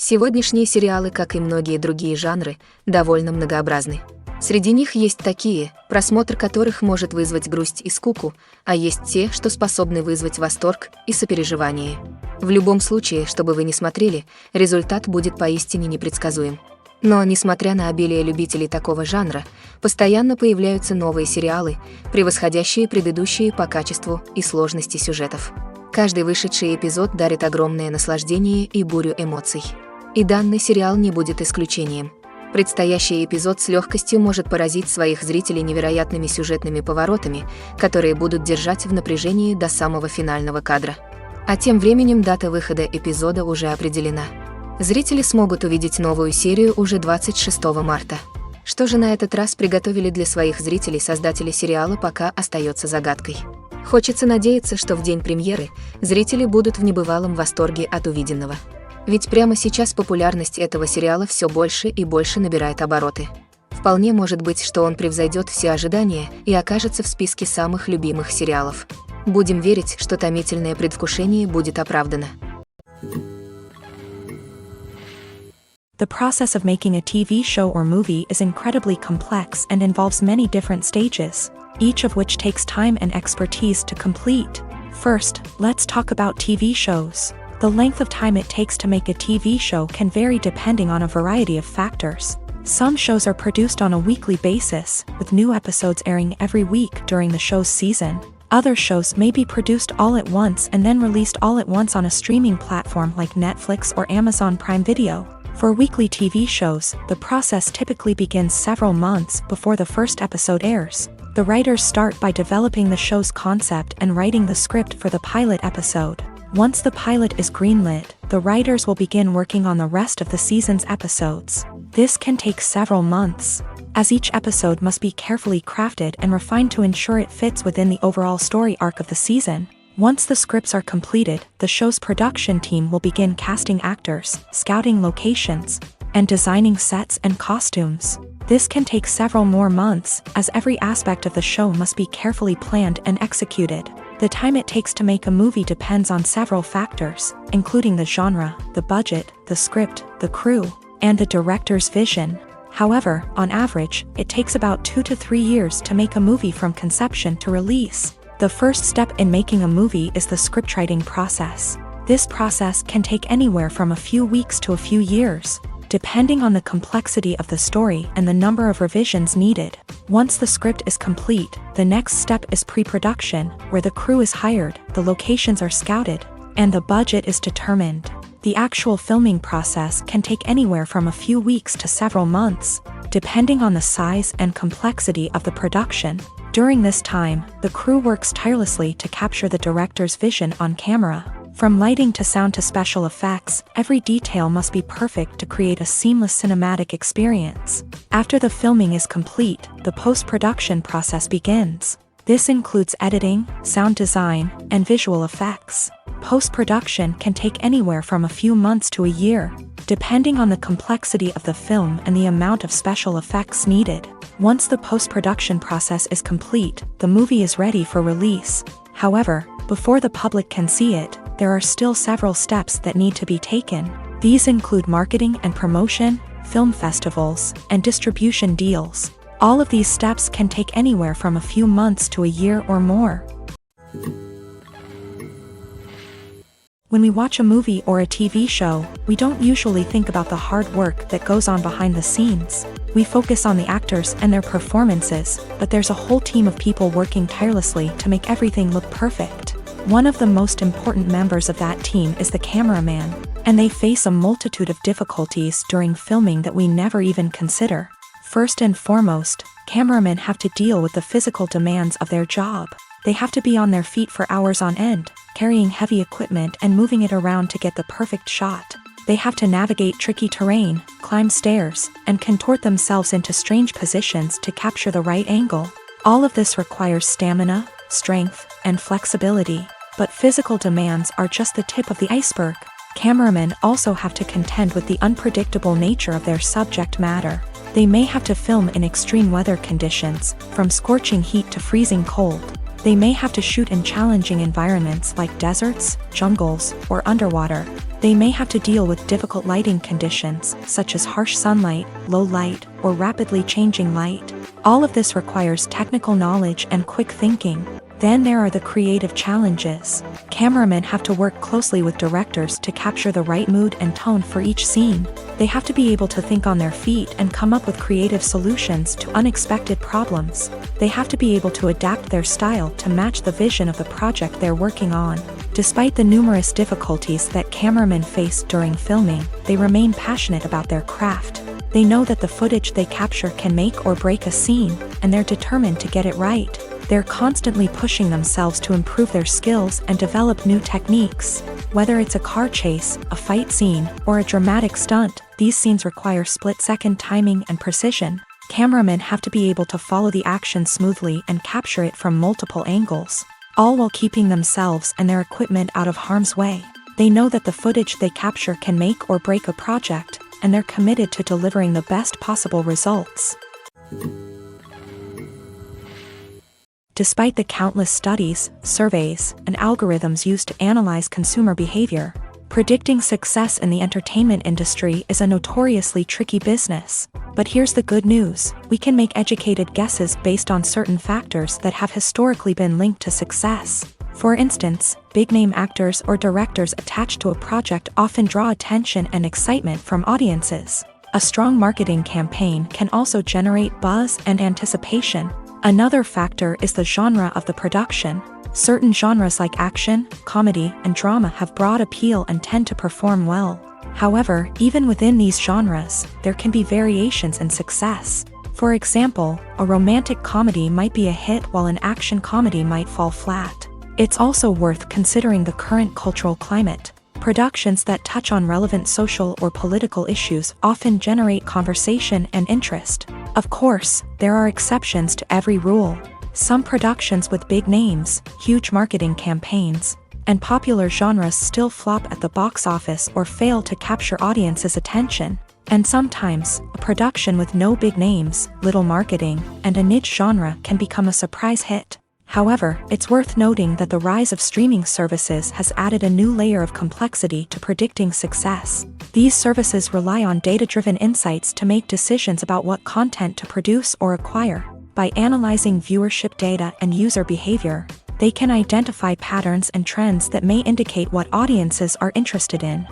Сегодняшние сериалы, как и многие другие жанры, довольно многообразны. Среди них есть такие, просмотр которых может вызвать грусть и скуку, а есть те, что способны вызвать восторг и сопереживание. В любом случае, что бы вы ни смотрели, результат будет поистине непредсказуем. Но, несмотря на обилие любителей такого жанра, постоянно появляются новые сериалы, превосходящие предыдущие по качеству и сложности сюжетов. Каждый вышедший эпизод дарит огромное наслаждение и бурю эмоций. И данный сериал не будет исключением. Предстоящий эпизод с легкостью может поразить своих зрителей невероятными сюжетными поворотами, которые будут держать в напряжении до самого финального кадра. А тем временем дата выхода эпизода уже определена. Зрители смогут увидеть новую серию уже 26 марта. Что же на этот раз приготовили для своих зрителей создатели сериала, пока остается загадкой. Хочется надеяться, что в день премьеры зрители будут в небывалом восторге от увиденного. Ведь прямо сейчас популярность этого сериала все больше и больше набирает обороты. Вполне может быть, что он превзойдет все ожидания и окажется в списке самых любимых сериалов. Будем верить, что томительное предвкушение будет оправдано. The process of making a TV show or movie is incredibly complex and involves many different stages, each of which takes time and expertise to complete. First, let's talk about TV shows. The length of time it takes to make a TV show can vary depending on a variety of factors. Some shows are produced on a weekly basis, with new episodes airing every week during the show's season. Other shows may be produced all at once and then released all at once on a streaming platform like Netflix or Amazon Prime Video. For weekly TV shows, the process typically begins several months before the first episode airs. The writers start by developing the show's concept and writing the script for the pilot episode. Once the pilot is greenlit, the writers will begin working on the rest of the season's episodes. This can take several months, as each episode must be carefully crafted and refined to ensure it fits within the overall story arc of the season. Once the scripts are completed, the show's production team will begin casting actors, scouting locations, and designing sets and costumes. This can take several more months, as every aspect of the show must be carefully planned and executed. The time it takes to make a movie depends on several factors, including the genre, the budget, the script, the crew, and the director's vision. However, on average, it takes about 2 to 3 years to make a movie from conception to release. The first step in making a movie is the scriptwriting process. This process can take anywhere from a few weeks to a few years, depending on the complexity of the story and the number of revisions needed. Once the script is complete, the next step is pre-production, where the crew is hired, the locations are scouted, and the budget is determined. The actual filming process can take anywhere from a few weeks to several months, depending on the size and complexity of the production. During this time, the crew works tirelessly to capture the director's vision on camera. From lighting to sound to special effects, every detail must be perfect to create a seamless cinematic experience. After the filming is complete, the post-production process begins. This includes editing, sound design, and visual effects. Post-production can take anywhere from a few months to a year, depending on the complexity of the film and the amount of special effects needed. Once the post-production process is complete, the movie is ready for release. However, before the public can see it, there are still several steps that need to be taken. These include marketing and promotion, film festivals, and distribution deals. All of these steps can take anywhere from a few months to a year or more. When we watch a movie or a TV show, we don't usually think about the hard work that goes on behind the scenes. We focus on the actors and their performances, but there's a whole team of people working tirelessly to make everything look perfect. One of the most important members of that team is the cameraman, and they face a multitude of difficulties during filming that we never even consider. First and foremost, cameramen have to deal with the physical demands of their job. They have to be on their feet for hours on end, carrying heavy equipment and moving it around to get the perfect shot. They have to navigate tricky terrain, climb stairs, and contort themselves into strange positions to capture the right angle. All of this requires stamina, strength, and flexibility. But physical demands are just the tip of the iceberg. Cameramen also have to contend with the unpredictable nature of their subject matter. They may have to film in extreme weather conditions, from scorching heat to freezing cold. They may have to shoot in challenging environments like deserts, jungles, or underwater. They may have to deal with difficult lighting conditions, such as harsh sunlight, low light, or rapidly changing light. All of this requires technical knowledge and quick thinking. Then there are the creative challenges. Cameramen have to work closely with directors to capture the right mood and tone for each scene. They have to be able to think on their feet and come up with creative solutions to unexpected problems. They have to be able to adapt their style to match the vision of the project they're working on. Despite the numerous difficulties that cameramen face during filming, they remain passionate about their craft. They know that the footage they capture can make or break a scene, and they're determined to get it right. They're constantly pushing themselves to improve their skills and develop new techniques. Whether it's a car chase, a fight scene, or a dramatic stunt, these scenes require split-second timing and precision. Cameramen have to be able to follow the action smoothly and capture it from multiple angles, all while keeping themselves and their equipment out of harm's way. They know that the footage they capture can make or break a project, and they're committed to delivering the best possible results. Despite the countless studies, surveys, and algorithms used to analyze consumer behavior, predicting success in the entertainment industry is a notoriously tricky business. But here's the good news: we can make educated guesses based on certain factors that have historically been linked to success. For instance, big-name actors or directors attached to a project often draw attention and excitement from audiences. A strong marketing campaign can also generate buzz and anticipation. Another factor is the genre of the production. Certain genres like action, comedy, and drama have broad appeal and tend to perform well. However, even within these genres, there can be variations in success. For example, a romantic comedy might be a hit while an action comedy might fall flat. It's also worth considering the current cultural climate. Productions that touch on relevant social or political issues often generate conversation and interest. Of course, there are exceptions to every rule. Some productions with big names, huge marketing campaigns, and popular genres still flop at the box office or fail to capture audiences' attention. And sometimes, a production with no big names, little marketing, and a niche genre can become a surprise hit. However, it's worth noting that the rise of streaming services has added a new layer of complexity to predicting success. These services rely on data-driven insights to make decisions about what content to produce or acquire. By analyzing viewership data and user behavior, they can identify patterns and trends that may indicate what audiences are interested in.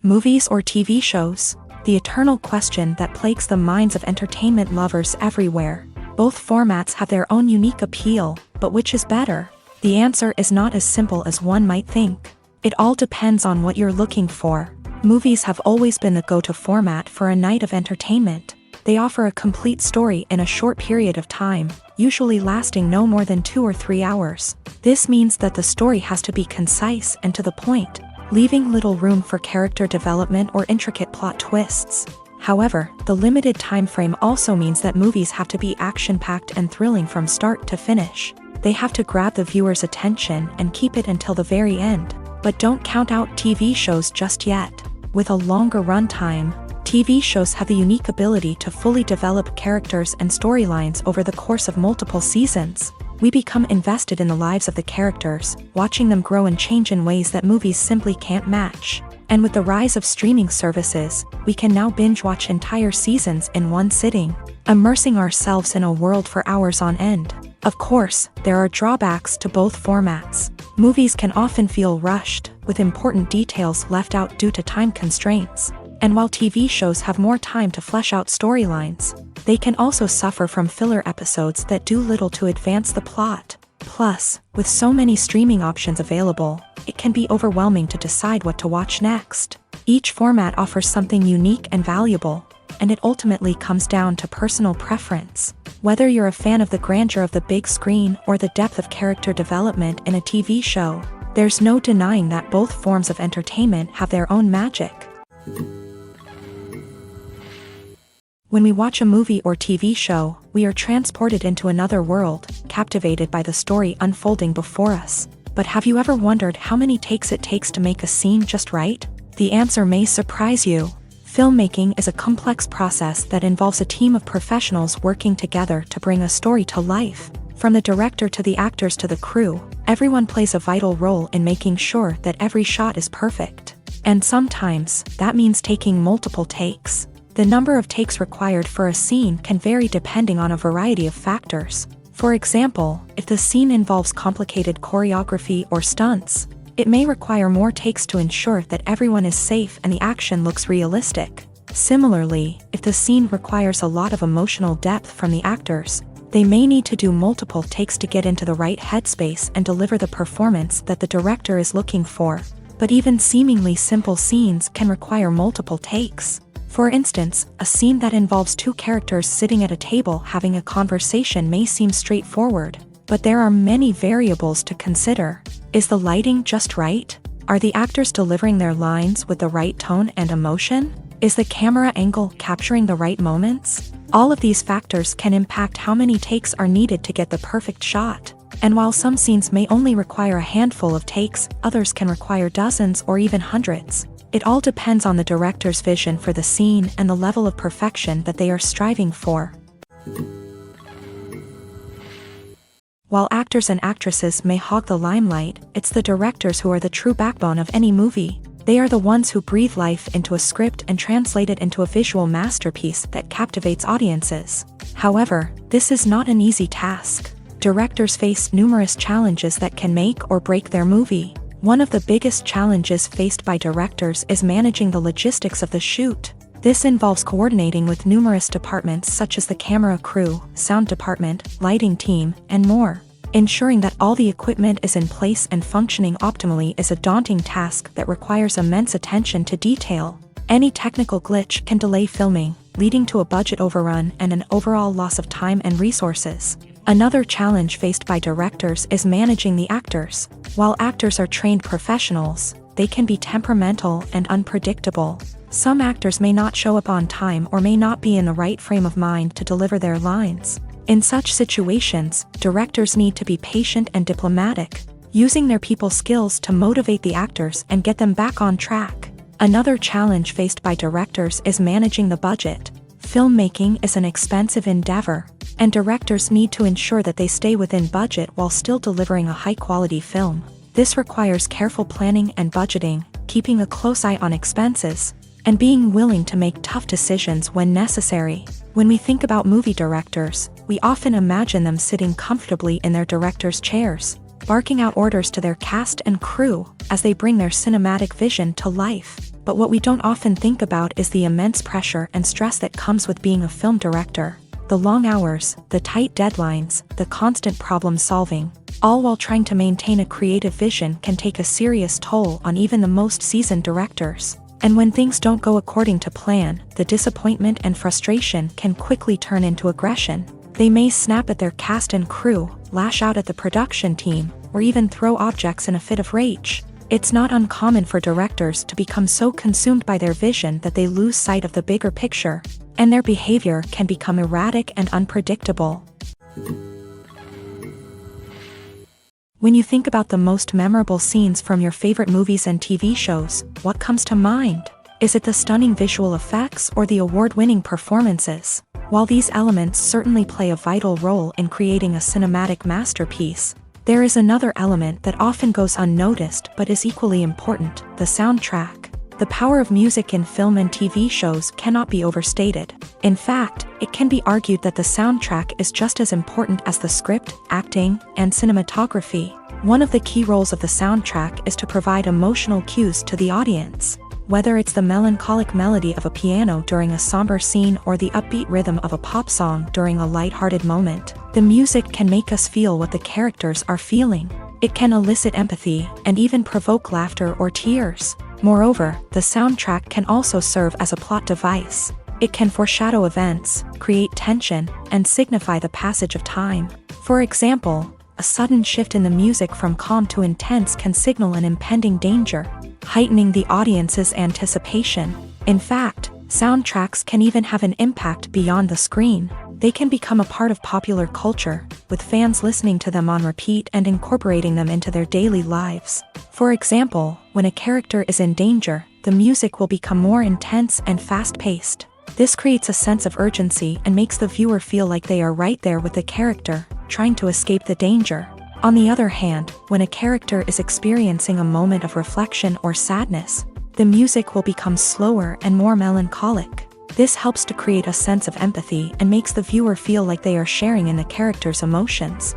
Movies or TV shows? The eternal question that plagues the minds of entertainment lovers everywhere. Both formats have their own unique appeal, but which is better? The answer is not as simple as one might think. It all depends on what you're looking for. Movies have always been the go-to format for a night of entertainment. They offer a complete story in a short period of time, usually lasting no more than 2 or 3 hours. This means that the story has to be concise and to the point, leaving little room for character development or intricate plot twists. However, the limited time frame also means that movies have to be action-packed and thrilling from start to finish. They have to grab the viewer's attention and keep it until the very end. But don't count out TV shows just yet. With a longer runtime, TV shows have the unique ability to fully develop characters and storylines over the course of multiple seasons. We become invested in the lives of the characters, watching them grow and change in ways that movies simply can't match. And with the rise of streaming services, we can now binge-watch entire seasons in one sitting, immersing ourselves in a world for hours on end. Of course, there are drawbacks to both formats. Movies can often feel rushed, with important details left out due to time constraints. And while TV shows have more time to flesh out storylines, they can also suffer from filler episodes that do little to advance the plot. Plus, with so many streaming options available, it can be overwhelming to decide what to watch next. Each format offers something unique and valuable, and it ultimately comes down to personal preference. Whether you're a fan of the grandeur of the big screen or the depth of character development in a TV show, there's no denying that both forms of entertainment have their own magic. When we watch a movie or TV show, we are transported into another world, captivated by the story unfolding before us. But have you ever wondered how many takes it takes to make a scene just right? The answer may surprise you. Filmmaking is a complex process that involves a team of professionals working together to bring a story to life. From the director to the actors to the crew, everyone plays a vital role in making sure that every shot is perfect. And sometimes, that means taking multiple takes. The number of takes required for a scene can vary depending on a variety of factors. For example, if the scene involves complicated choreography or stunts, it may require more takes to ensure that everyone is safe and the action looks realistic. Similarly, if the scene requires a lot of emotional depth from the actors, they may need to do multiple takes to get into the right headspace and deliver the performance that the director is looking for. But even seemingly simple scenes can require multiple takes. For instance, a scene that involves two characters sitting at a table having a conversation may seem straightforward, but there are many variables to consider. Is the lighting just right? Are the actors delivering their lines with the right tone and emotion? Is the camera angle capturing the right moments? All of these factors can impact how many takes are needed to get the perfect shot. And while some scenes may only require a handful of takes, others can require dozens or even hundreds. It all depends on the director's vision for the scene and the level of perfection that they are striving for. While actors and actresses may hog the limelight, it's the directors who are the true backbone of any movie. They are the ones who breathe life into a script and translate it into a visual masterpiece that captivates audiences. However, this is not an easy task. Directors face numerous challenges that can make or break their movie. One of the biggest challenges faced by directors is managing the logistics of the shoot. This involves coordinating with numerous departments such as the camera crew, sound department, lighting team, and more. Ensuring that all the equipment is in place and functioning optimally is a daunting task that requires immense attention to detail. Any technical glitch can delay filming, leading to a budget overrun and an overall loss of time and resources. Another challenge faced by directors is managing the actors. While actors are trained professionals, they can be temperamental and unpredictable. Some actors may not show up on time or may not be in the right frame of mind to deliver their lines. In such situations, directors need to be patient and diplomatic, using their people skills to motivate the actors and get them back on track. Another challenge faced by directors is managing the budget. Filmmaking is an expensive endeavor, and directors need to ensure that they stay within budget while still delivering a high-quality film. This requires careful planning and budgeting, keeping a close eye on expenses, and being willing to make tough decisions when necessary. When we think about movie directors, we often imagine them sitting comfortably in their director's chairs, barking out orders to their cast and crew as they bring their cinematic vision to life. But what we don't often think about is the immense pressure and stress that comes with being a film director. The long hours, the tight deadlines, the constant problem solving, all while trying to maintain a creative vision can take a serious toll on even the most seasoned directors. And when things don't go according to plan, the disappointment and frustration can quickly turn into aggression. They may snap at their cast and crew, lash out at the production team, or even throw objects in a fit of rage. It's not uncommon for directors to become so consumed by their vision that they lose sight of the bigger picture, and their behavior can become erratic and unpredictable. When you think about the most memorable scenes from your favorite movies and TV shows, what comes to mind? Is it the stunning visual effects or the award-winning performances? While these elements certainly play a vital role in creating a cinematic masterpiece, there is another element that often goes unnoticed but is equally important: the soundtrack. The power of music in film and TV shows cannot be overstated. In fact, it can be argued that the soundtrack is just as important as the script, acting, and cinematography. One of the key roles of the soundtrack is to provide emotional cues to the audience. Whether it's the melancholic melody of a piano during a somber scene or the upbeat rhythm of a pop song during a lighthearted moment, the music can make us feel what the characters are feeling. It can elicit empathy and even provoke laughter or tears. Moreover, the soundtrack can also serve as a plot device. It can foreshadow events, create tension, and signify the passage of time. For example, a sudden shift in the music from calm to intense can signal an impending danger, heightening the audience's anticipation. In fact, soundtracks can even have an impact beyond the screen. They can become a part of popular culture, with fans listening to them on repeat and incorporating them into their daily lives. For example, when a character is in danger, the music will become more intense and fast-paced. This creates a sense of urgency and makes the viewer feel like they are right there with the character. trying to escape the danger. On the other hand, when a character is experiencing a moment of reflection or sadness, the music will become slower and more melancholic. This helps to create a sense of empathy and makes the viewer feel like they are sharing in the character's emotions.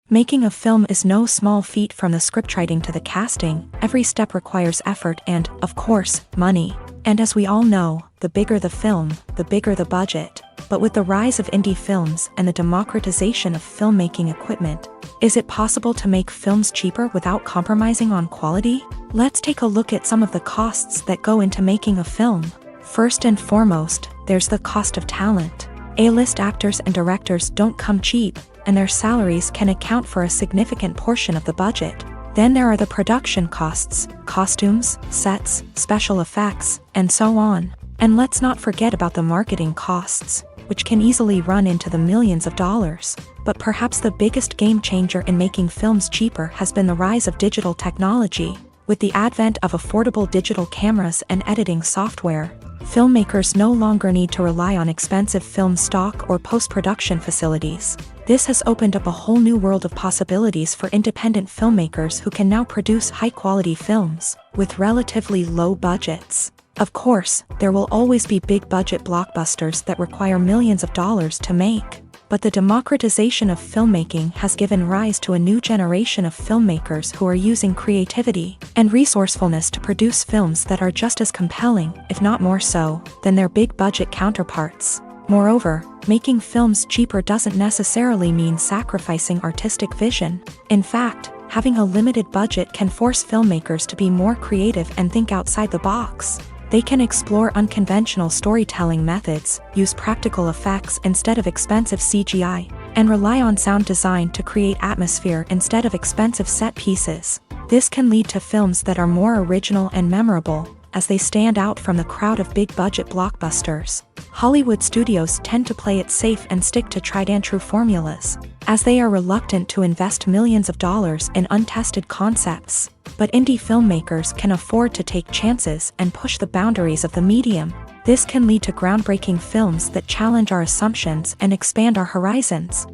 Making a film is no small feat. From the scriptwriting to the casting, every step requires effort and, of course, money. And as we all know, the bigger the film, the bigger the budget. But with the rise of indie films and the democratization of filmmaking equipment, is it possible to make films cheaper without compromising on quality? Let's take a look at some of the costs that go into making a film. First and foremost, there's the cost of talent. A-list actors and directors don't come cheap, and their salaries can account for a significant portion of the budget. Then there are the production costs, costumes, sets, special effects, and so on. And let's not forget about the marketing costs, which can easily run into the millions of dollars. But perhaps the biggest game changer in making films cheaper has been the rise of digital technology. With the advent of affordable digital cameras and editing software, filmmakers no longer need to rely on expensive film stock or post-production facilities. This has opened up a whole new world of possibilities for independent filmmakers who can now produce high-quality films with relatively low budgets. Of course, there will always be big-budget blockbusters that require millions of dollars to make. But the democratization of filmmaking has given rise to a new generation of filmmakers who are using creativity and resourcefulness to produce films that are just as compelling, if not more so, than their big-budget counterparts. Moreover, making films cheaper doesn't necessarily mean sacrificing artistic vision. In fact, having a limited budget can force filmmakers to be more creative and think outside the box. They can explore unconventional storytelling methods, use practical effects instead of expensive CGI, and rely on sound design to create atmosphere instead of expensive set pieces. This can lead to films that are more original and memorable, as they stand out from the crowd of big-budget blockbusters. Hollywood studios tend to play it safe and stick to tried-and-true formulas, as they are reluctant to invest millions of dollars in untested concepts. But indie filmmakers can afford to take chances and push the boundaries of the medium. This can lead to groundbreaking films that challenge our assumptions and expand our horizons.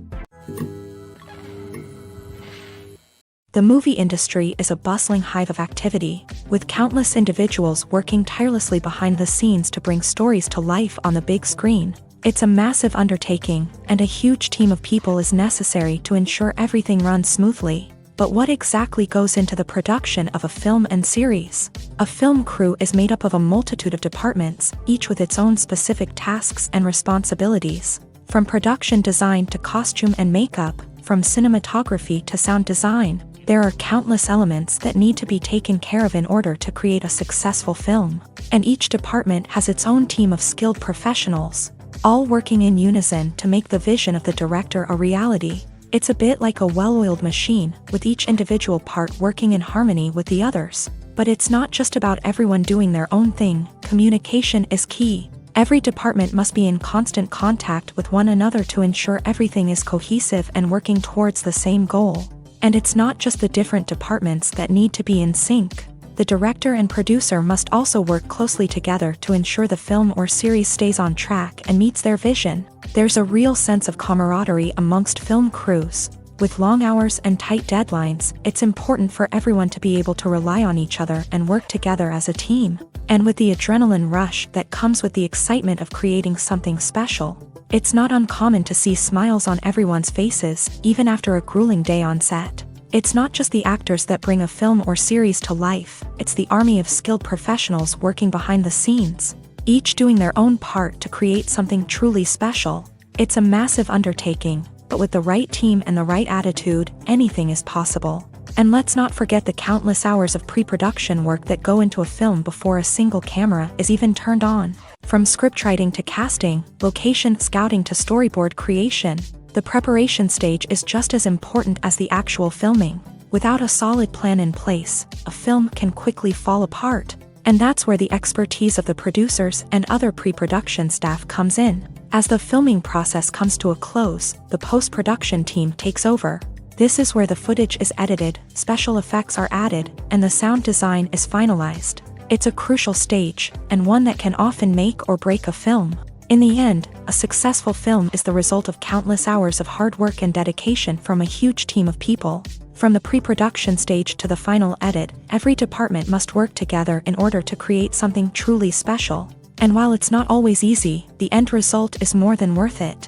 The movie industry is a bustling hive of activity, with countless individuals working tirelessly behind the scenes to bring stories to life on the big screen. It's a massive undertaking, and a huge team of people is necessary to ensure everything runs smoothly. But what exactly goes into the production of a film and series? A film crew is made up of a multitude of departments, each with its own specific tasks and responsibilities. From production design to costume and makeup, from cinematography to sound design, there are countless elements that need to be taken care of in order to create a successful film. And each department has its own team of skilled professionals, all working in unison to make the vision of the director a reality. It's a bit like a well-oiled machine, with each individual part working in harmony with the others. But it's not just about everyone doing their own thing. Communication is key. Every department must be in constant contact with one another to ensure everything is cohesive and working towards the same goal. And it's not just the different departments that need to be in sync. The director and producer must also work closely together to ensure the film or series stays on track and meets their vision. There's a real sense of camaraderie amongst film crews. With long hours and tight deadlines, it's important for everyone to be able to rely on each other and work together as a team. And with the adrenaline rush that comes with the excitement of creating something special, it's not uncommon to see smiles on everyone's faces, even after a grueling day on set. It's not just the actors that bring a film or series to life, it's the army of skilled professionals working behind the scenes, each doing their own part to create something truly special. It's a massive undertaking, but with the right team and the right attitude, anything is possible. And let's not forget the countless hours of pre-production work that go into a film before a single camera is even turned on. From scriptwriting to casting, location scouting to storyboard creation, the preparation stage is just as important as the actual filming. Without a solid plan in place, a film can quickly fall apart. And that's where the expertise of the producers and other pre-production staff comes in. As the filming process comes to a close, the post-production team takes over. This is where the footage is edited, special effects are added, and the sound design is finalized. It's a crucial stage, and one that can often make or break a film. In the end, a successful film is the result of countless hours of hard work and dedication from a huge team of people. From the pre-production stage to the final edit, every department must work together in order to create something truly special. And while it's not always easy, the end result is more than worth it.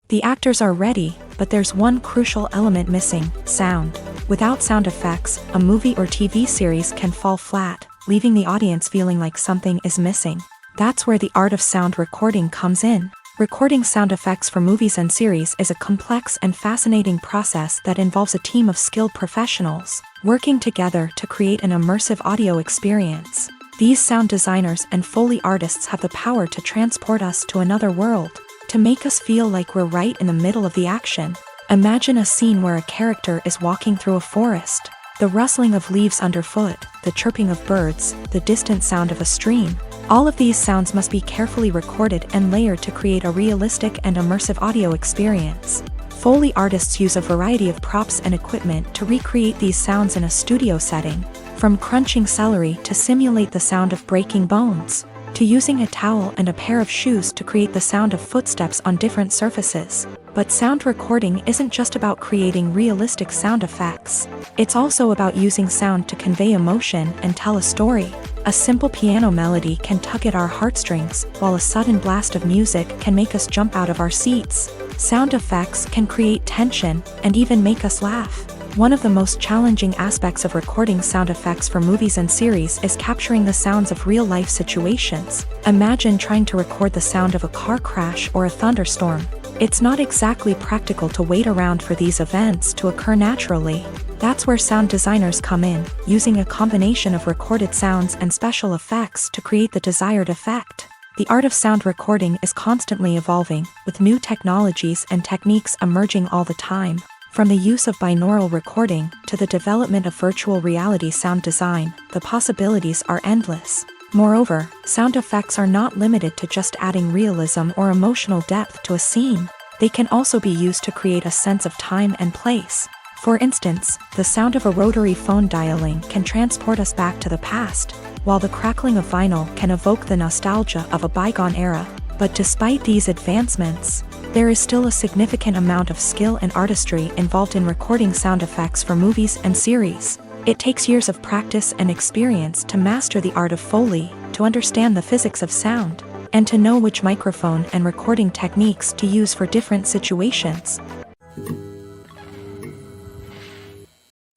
The actors are ready, but there's one crucial element missing: sound. Without sound effects, a movie or TV series can fall flat, leaving the audience feeling like something is missing. That's where the art of sound recording comes in. Recording sound effects for movies and series is a complex and fascinating process that involves a team of skilled professionals working together to create an immersive audio experience. These sound designers and Foley artists have the power to transport us to another world, to make us feel like we're right in the middle of the action. Imagine a scene where a character is walking through a forest. The rustling of leaves underfoot, the chirping of birds, the distant sound of a stream. All of these sounds must be carefully recorded and layered to create a realistic and immersive audio experience. Foley artists use a variety of props and equipment to recreate these sounds in a studio setting, from crunching celery to simulate the sound of breaking bones, to using a towel and a pair of shoes to create the sound of footsteps on different surfaces. But sound recording isn't just about creating realistic sound effects. It's also about using sound to convey emotion and tell a story. A simple piano melody can tug at our heartstrings, while a sudden blast of music can make us jump out of our seats. Sound effects can create tension and even make us laugh. One of the most challenging aspects of recording sound effects for movies and series is capturing the sounds of real-life situations. Imagine trying to record the sound of a car crash or a thunderstorm. It's not exactly practical to wait around for these events to occur naturally. That's where sound designers come in, using a combination of recorded sounds and special effects to create the desired effect. The art of sound recording is constantly evolving, with new technologies and techniques emerging all the time. From the use of binaural recording to the development of virtual reality sound design, the possibilities are endless. Moreover, sound effects are not limited to just adding realism or emotional depth to a scene. They can also be used to create a sense of time and place. For instance, the sound of a rotary phone dialing can transport us back to the past, while the crackling of vinyl can evoke the nostalgia of a bygone era. But despite these advancements, there is still a significant amount of skill and artistry involved in recording sound effects for movies and series. It takes years of practice and experience to master the art of Foley, to understand the physics of sound, and to know which microphone and recording techniques to use for different situations.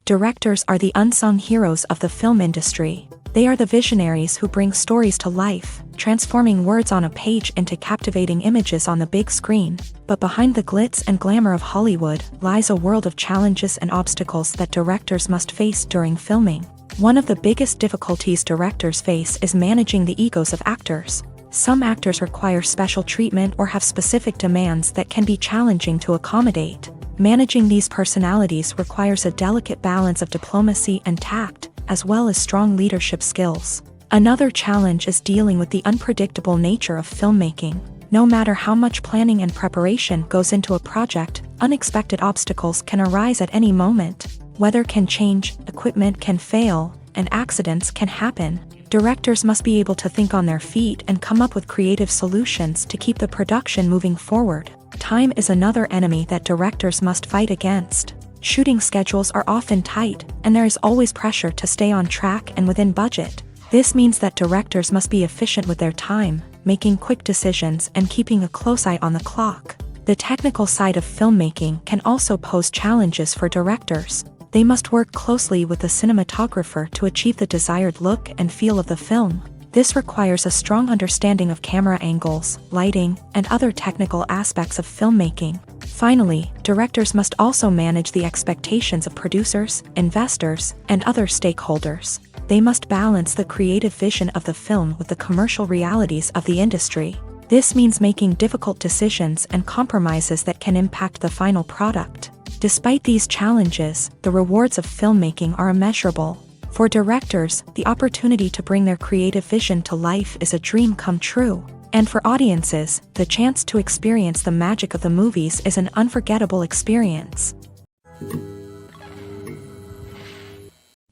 Directors are the unsung heroes of the film industry. They are the visionaries who bring stories to life, transforming words on a page into captivating images on the big screen. But behind the glitz and glamour of Hollywood lies a world of challenges and obstacles that directors must face during filming. One of the biggest difficulties directors face is managing the egos of actors. Some actors require special treatment or have specific demands that can be challenging to accommodate. Managing these personalities requires a delicate balance of diplomacy and tact, as well as strong leadership skills. Another challenge is dealing with the unpredictable nature of filmmaking. No matter how much planning and preparation goes into a project, unexpected obstacles can arise at any moment. Weather can change, equipment can fail, and accidents can happen. Directors must be able to think on their feet and come up with creative solutions to keep the production moving forward. Time is another enemy that directors must fight against. Shooting schedules are often tight, and there is always pressure to stay on track and within budget. This means that directors must be efficient with their time, making quick decisions and keeping a close eye on the clock. The technical side of filmmaking can also pose challenges for directors. They must work closely with the cinematographer to achieve the desired look and feel of the film. This requires a strong understanding of camera angles, lighting, and other technical aspects of filmmaking. Finally, directors must also manage the expectations of producers, investors, and other stakeholders. They must balance the creative vision of the film with the commercial realities of the industry. This means making difficult decisions and compromises that can impact the final product. Despite these challenges, the rewards of filmmaking are immeasurable. For directors, the opportunity to bring their creative vision to life is a dream come true. And for audiences, the chance to experience the magic of the movies is an unforgettable experience.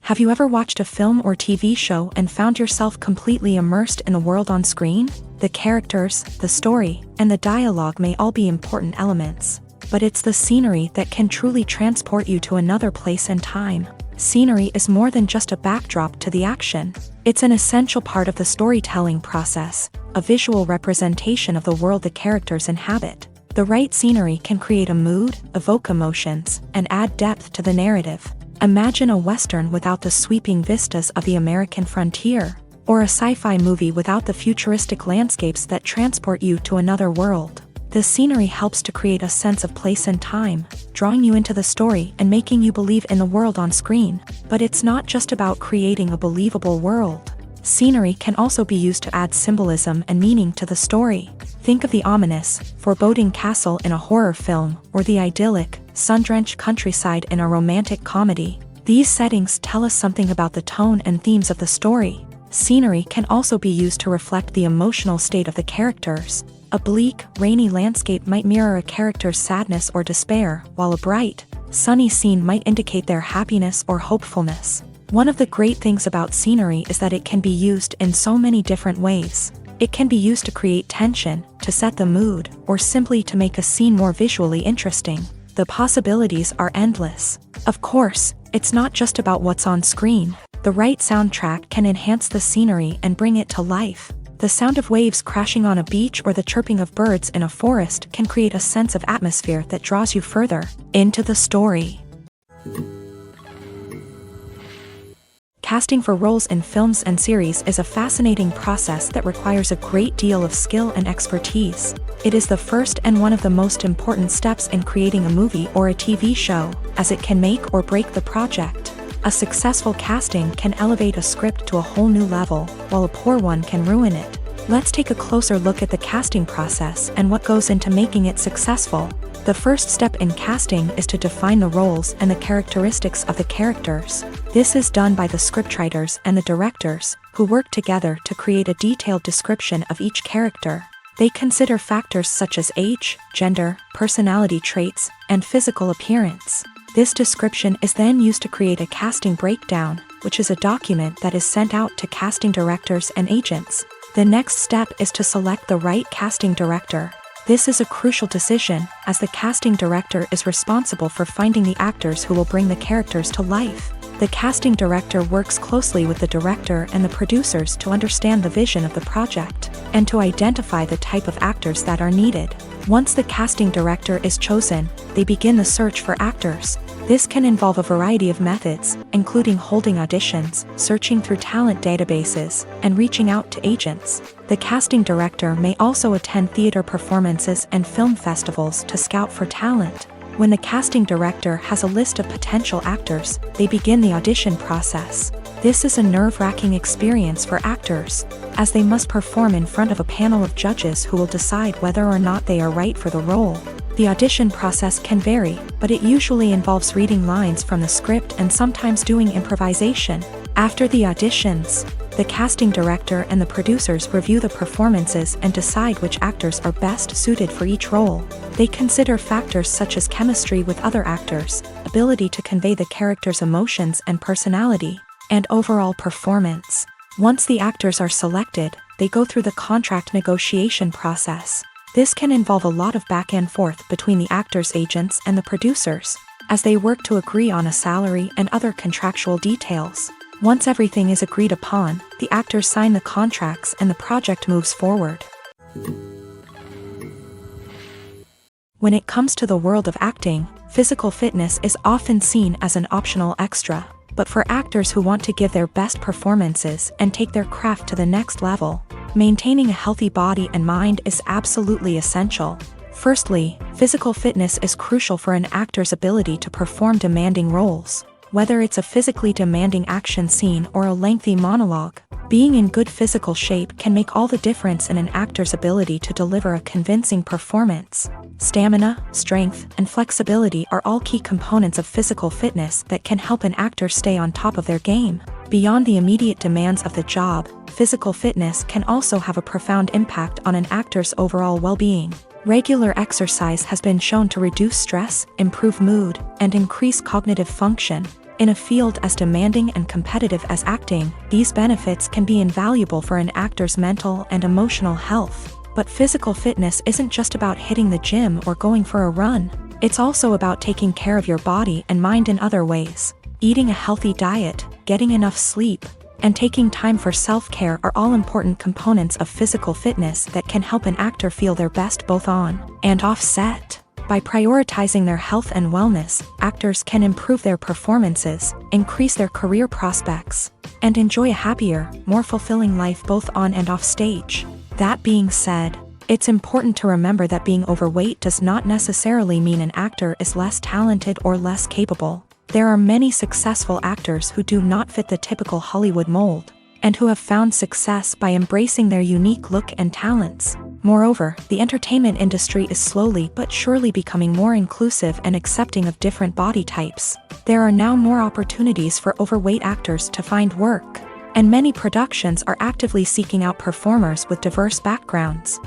Have you ever watched a film or TV show and found yourself completely immersed in the world on screen? The characters, the story, and the dialogue may all be important elements, but it's the scenery that can truly transport you to another place and time. Scenery is more than just a backdrop to the action. It's an essential part of the storytelling process, a visual representation of the world the characters inhabit. The right scenery can create a mood, evoke emotions, and add depth to the narrative. Imagine a Western without the sweeping vistas of the American frontier, or a sci-fi movie without the futuristic landscapes that transport you to another world. The scenery helps to create a sense of place and time, drawing you into the story and making you believe in the world on screen. But it's not just about creating a believable world. Scenery can also be used to add symbolism and meaning to the story. Think of the ominous, foreboding castle in a horror film, or the idyllic, sun-drenched countryside in a romantic comedy. These settings tell us something about the tone and themes of the story. Scenery can also be used to reflect the emotional state of the characters. A bleak, rainy landscape might mirror a character's sadness or despair, while a bright, sunny scene might indicate their happiness or hopefulness. One of the great things about scenery is that it can be used in so many different ways. It can be used to create tension, to set the mood, or simply to make a scene more visually interesting. The possibilities are endless. Of course, it's not just about what's on screen. The right soundtrack can enhance the scenery and bring it to life. The sound of waves crashing on a beach or the chirping of birds in a forest can create a sense of atmosphere that draws you further into the story. Casting for roles in films and series is a fascinating process that requires a great deal of skill and expertise. It is the first and one of the most important steps in creating a movie or a TV show, as it can make or break the project. A successful casting can elevate a script to a whole new level, while a poor one can ruin it. Let's take a closer look at the casting process and what goes into making it successful. The first step in casting is to define the roles and the characteristics of the characters. This is done by the scriptwriters and the directors, who work together to create a detailed description of each character. They consider factors such as age, gender, personality traits, and physical appearance. This description is then used to create a casting breakdown, which is a document that is sent out to casting directors and agents. The next step is to select the right casting director. This is a crucial decision, as the casting director is responsible for finding the actors who will bring the characters to life. The casting director works closely with the director and the producers to understand the vision of the project, and to identify the type of actors that are needed. Once the casting director is chosen, they begin the search for actors. This can involve a variety of methods, including holding auditions, searching through talent databases, and reaching out to agents. The casting director may also attend theater performances and film festivals to scout for talent. When the casting director has a list of potential actors, they begin the audition process. This is a nerve-wracking experience for actors, as they must perform in front of a panel of judges who will decide whether or not they are right for the role. The audition process can vary, but it usually involves reading lines from the script and sometimes doing improvisation. After the auditions, the casting director and the producers review the performances and decide which actors are best suited for each role. They consider factors such as chemistry with other actors, ability to convey the character's emotions and personality, and overall performance. Once the actors are selected, they go through the contract negotiation process. This can involve a lot of back and forth between the actors' agents and the producers, as they work to agree on a salary and other contractual details. Once everything is agreed upon, the actors sign the contracts and the project moves forward. When it comes to the world of acting, physical fitness is often seen as an optional extra. But for actors who want to give their best performances and take their craft to the next level, maintaining a healthy body and mind is absolutely essential. Firstly, physical fitness is crucial for an actor's ability to perform demanding roles. Whether it's a physically demanding action scene or a lengthy monologue, being in good physical shape can make all the difference in an actor's ability to deliver a convincing performance. Stamina, strength, and flexibility are all key components of physical fitness that can help an actor stay on top of their game. Beyond the immediate demands of the job, physical fitness can also have a profound impact on an actor's overall well-being. Regular exercise has been shown to reduce stress, improve mood, and increase cognitive function. In a field as demanding and competitive as acting, these benefits can be invaluable for an actor's mental and emotional health. But physical fitness isn't just about hitting the gym or going for a run. It's also about taking care of your body and mind in other ways. Eating a healthy diet, getting enough sleep, and taking time for self-care are all important components of physical fitness that can help an actor feel their best both on and off set. By prioritizing their health and wellness, actors can improve their performances, increase their career prospects, and enjoy a happier, more fulfilling life both on and off stage. That being said, it's important to remember that being overweight does not necessarily mean an actor is less talented or less capable. There are many successful actors who do not fit the typical Hollywood mold, and who have found success by embracing their unique look and talents. Moreover, the entertainment industry is slowly but surely becoming more inclusive and accepting of different body types. There are now more opportunities for overweight actors to find work, and many productions are actively seeking out performers with diverse backgrounds.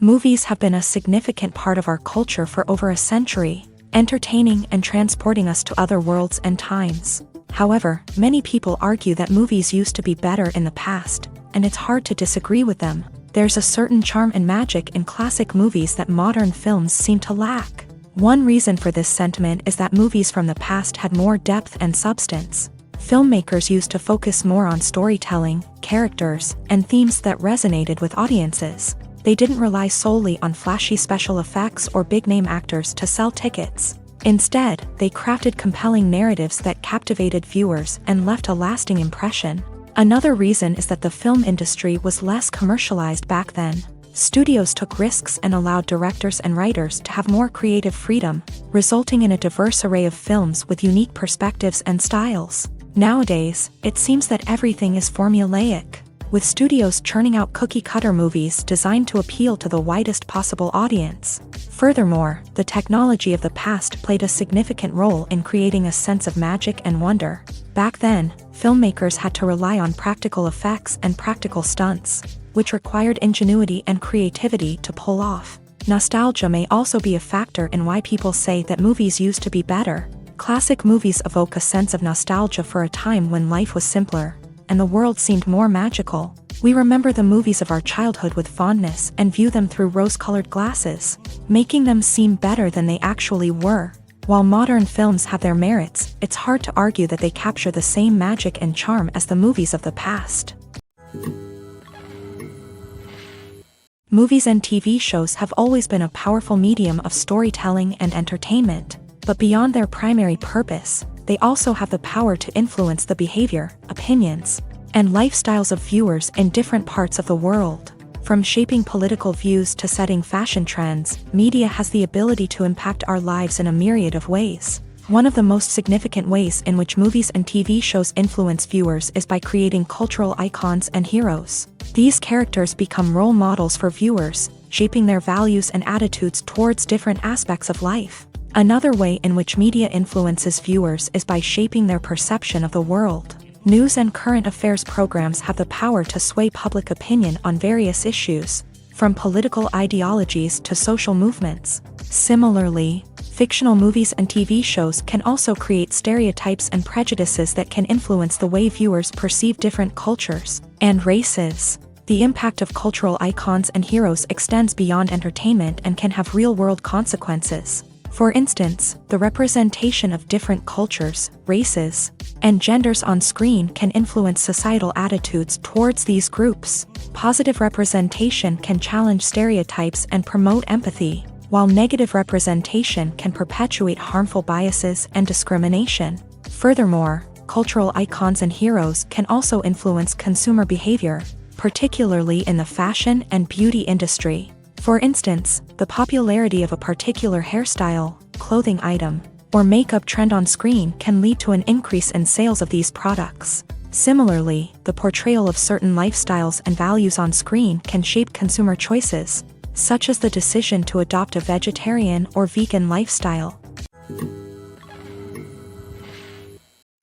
Movies have been a significant part of our culture for over a century, entertaining and transporting us to other worlds and times. However, many people argue that movies used to be better in the past, and it's hard to disagree with them. There's a certain charm and magic in classic movies that modern films seem to lack. One reason for this sentiment is that movies from the past had more depth and substance. Filmmakers used to focus more on storytelling, characters, and themes that resonated with audiences. They didn't rely solely on flashy special effects or big-name actors to sell tickets. Instead, they crafted compelling narratives that captivated viewers and left a lasting impression. Another reason is that the film industry was less commercialized back then. Studios took risks and allowed directors and writers to have more creative freedom, resulting in a diverse array of films with unique perspectives and styles. Nowadays, it seems that everything is formulaic, with studios churning out cookie-cutter movies designed to appeal to the widest possible audience. Furthermore, the technology of the past played a significant role in creating a sense of magic and wonder. Back then, filmmakers had to rely on practical effects and practical stunts, which required ingenuity and creativity to pull off. Nostalgia may also be a factor in why people say that movies used to be better. Classic movies evoke a sense of nostalgia for a time when life was simpler, and the world seemed more magical. We remember the movies of our childhood with fondness and view them through rose-colored glasses, making them seem better than they actually were. While modern films have their merits, it's hard to argue that they capture the same magic and charm as the movies of the past. Movies and TV shows have always been a powerful medium of storytelling and entertainment, but beyond their primary purpose, they also have the power to influence the behavior, opinions, and lifestyles of viewers in different parts of the world. From shaping political views to setting fashion trends, media has the ability to impact our lives in a myriad of ways. One of the most significant ways in which movies and TV shows influence viewers is by creating cultural icons and heroes. These characters become role models for viewers, shaping their values and attitudes towards different aspects of life. Another way in which media influences viewers is by shaping their perception of the world. News and current affairs programs have the power to sway public opinion on various issues, from political ideologies to social movements. Similarly, fictional movies and TV shows can also create stereotypes and prejudices that can influence the way viewers perceive different cultures and races. The impact of cultural icons and heroes extends beyond entertainment and can have real-world consequences. For instance, the representation of different cultures, races, and genders on screen can influence societal attitudes towards these groups. Positive representation can challenge stereotypes and promote empathy, while negative representation can perpetuate harmful biases and discrimination. Furthermore, cultural icons and heroes can also influence consumer behavior, particularly in the fashion and beauty industry. For instance, the popularity of a particular hairstyle, clothing item, or makeup trend on screen can lead to an increase in sales of these products. Similarly, the portrayal of certain lifestyles and values on screen can shape consumer choices, such as the decision to adopt a vegetarian or vegan lifestyle.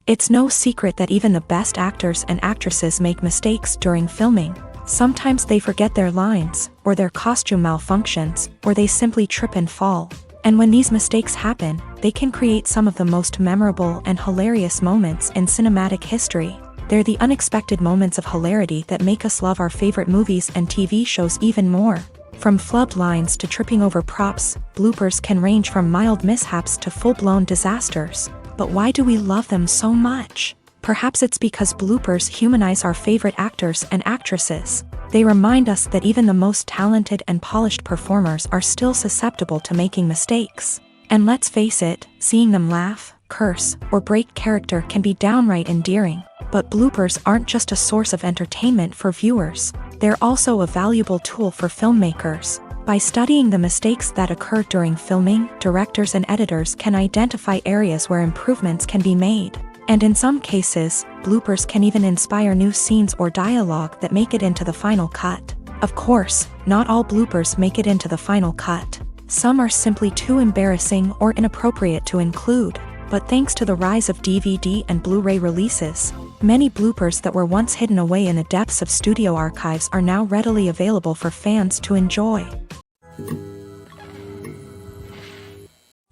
It's no secret that even the best actors and actresses make mistakes during filming. Sometimes they forget their lines, or their costume malfunctions, or they simply trip and fall. And when these mistakes happen, they can create some of the most memorable and hilarious moments in cinematic history. They're the unexpected moments of hilarity that make us love our favorite movies and TV shows even more. From flubbed lines to tripping over props, bloopers can range from mild mishaps to full-blown disasters. But why do we love them so much? Perhaps it's because bloopers humanize our favorite actors and actresses. They remind us that even the most talented and polished performers are still susceptible to making mistakes. And let's face it, seeing them laugh, curse, or break character can be downright endearing. But bloopers aren't just a source of entertainment for viewers. They're also a valuable tool for filmmakers. By studying the mistakes that occur during filming, directors and editors can identify areas where improvements can be made. And in some cases, bloopers can even inspire new scenes or dialogue that make it into the final cut. Of course, not all bloopers make it into the final cut. Some are simply too embarrassing or inappropriate to include. But thanks to the rise of DVD and Blu-ray releases, many bloopers that were once hidden away in the depths of studio archives are now readily available for fans to enjoy.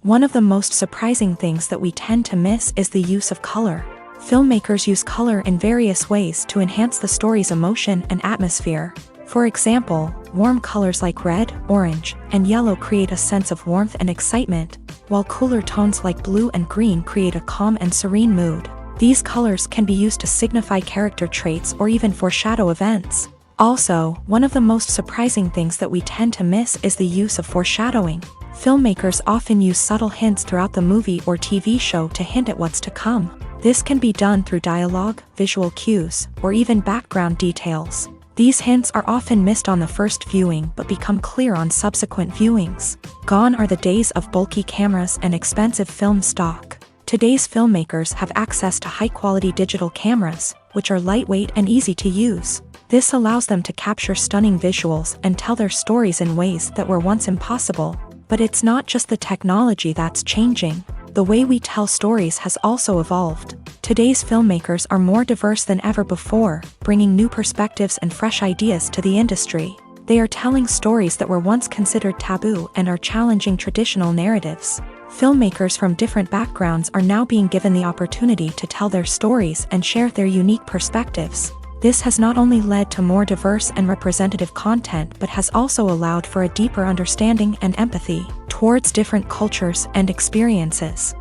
One of the most surprising things that we tend to miss is the use of color. Filmmakers use color in various ways to enhance the story's emotion and atmosphere. For example, warm colors like red, orange, and yellow create a sense of warmth and excitement, while cooler tones like blue and green create a calm and serene mood. These colors can be used to signify character traits or even foreshadow events. Also, one of the most surprising things that we tend to miss is the use of foreshadowing. Filmmakers often use subtle hints throughout the movie or TV show to hint at what's to come. This can be done through dialogue, visual cues, or even background details. These hints are often missed on the first viewing but become clear on subsequent viewings. Gone are the days of bulky cameras and expensive film stock. Today's filmmakers have access to high-quality digital cameras, which are lightweight and easy to use. This allows them to capture stunning visuals and tell their stories in ways that were once impossible. But it's not just the technology that's changing. The way we tell stories has also evolved. Today's filmmakers are more diverse than ever before, bringing new perspectives and fresh ideas to the industry. They are telling stories that were once considered taboo and are challenging traditional narratives. Filmmakers from different backgrounds are now being given the opportunity to tell their stories and share their unique perspectives. This has not only led to more diverse and representative content but has also allowed for a deeper understanding and empathy towards different cultures and experiences.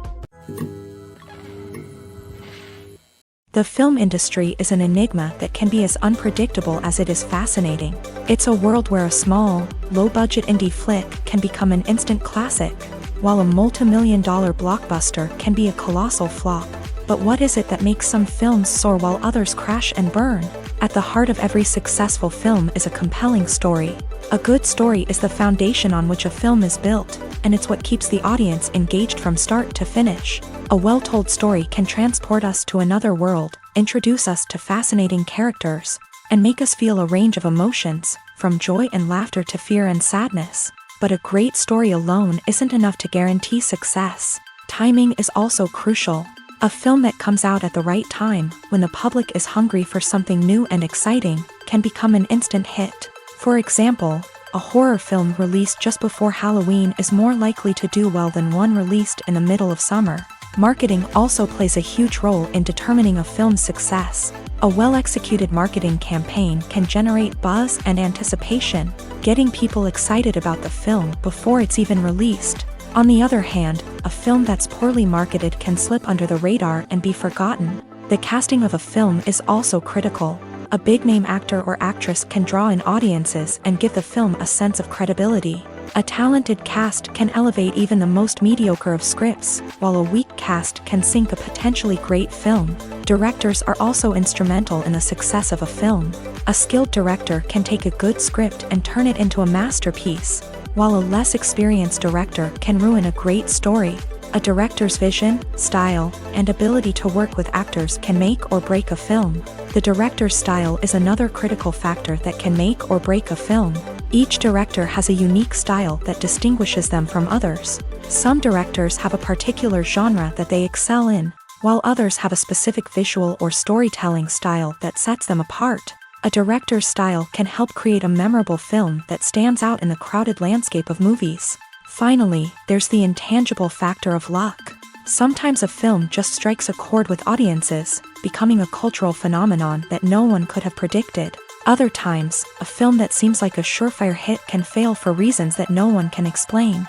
The film industry is an enigma that can be as unpredictable as it is fascinating. It's a world where a small, low-budget indie flick can become an instant classic, while a multi-million-dollar blockbuster can be a colossal flop. But what is it that makes some films soar while others crash and burn? At the heart of every successful film is a compelling story. A good story is the foundation on which a film is built, and it's what keeps the audience engaged from start to finish. A well-told story can transport us to another world, introduce us to fascinating characters, and make us feel a range of emotions, from joy and laughter to fear and sadness. But a great story alone isn't enough to guarantee success. Timing is also crucial. A film that comes out at the right time, when the public is hungry for something new and exciting, can become an instant hit. For example, a horror film released just before Halloween is more likely to do well than one released in the middle of summer. Marketing also plays a huge role in determining a film's success. A well-executed marketing campaign can generate buzz and anticipation, getting people excited about the film before it's even released. On the other hand, a film that's poorly marketed can slip under the radar and be forgotten. The casting of a film is also critical. A big-name actor or actress can draw in audiences and give the film a sense of credibility. A talented cast can elevate even the most mediocre of scripts, while a weak cast can sink a potentially great film. Directors are also instrumental in the success of a film. A skilled director can take a good script and turn it into a masterpiece, while a less experienced director can ruin a great story. A director's vision, style, and ability to work with actors can make or break a film. The director's style is another critical factor that can make or break a film. Each director has a unique style that distinguishes them from others. Some directors have a particular genre that they excel in, while others have a specific visual or storytelling style that sets them apart. A director's style can help create a memorable film that stands out in the crowded landscape of movies. Finally, there's the intangible factor of luck. Sometimes a film just strikes a chord with audiences, becoming a cultural phenomenon that no one could have predicted. Other times, a film that seems like a surefire hit can fail for reasons that no one can explain.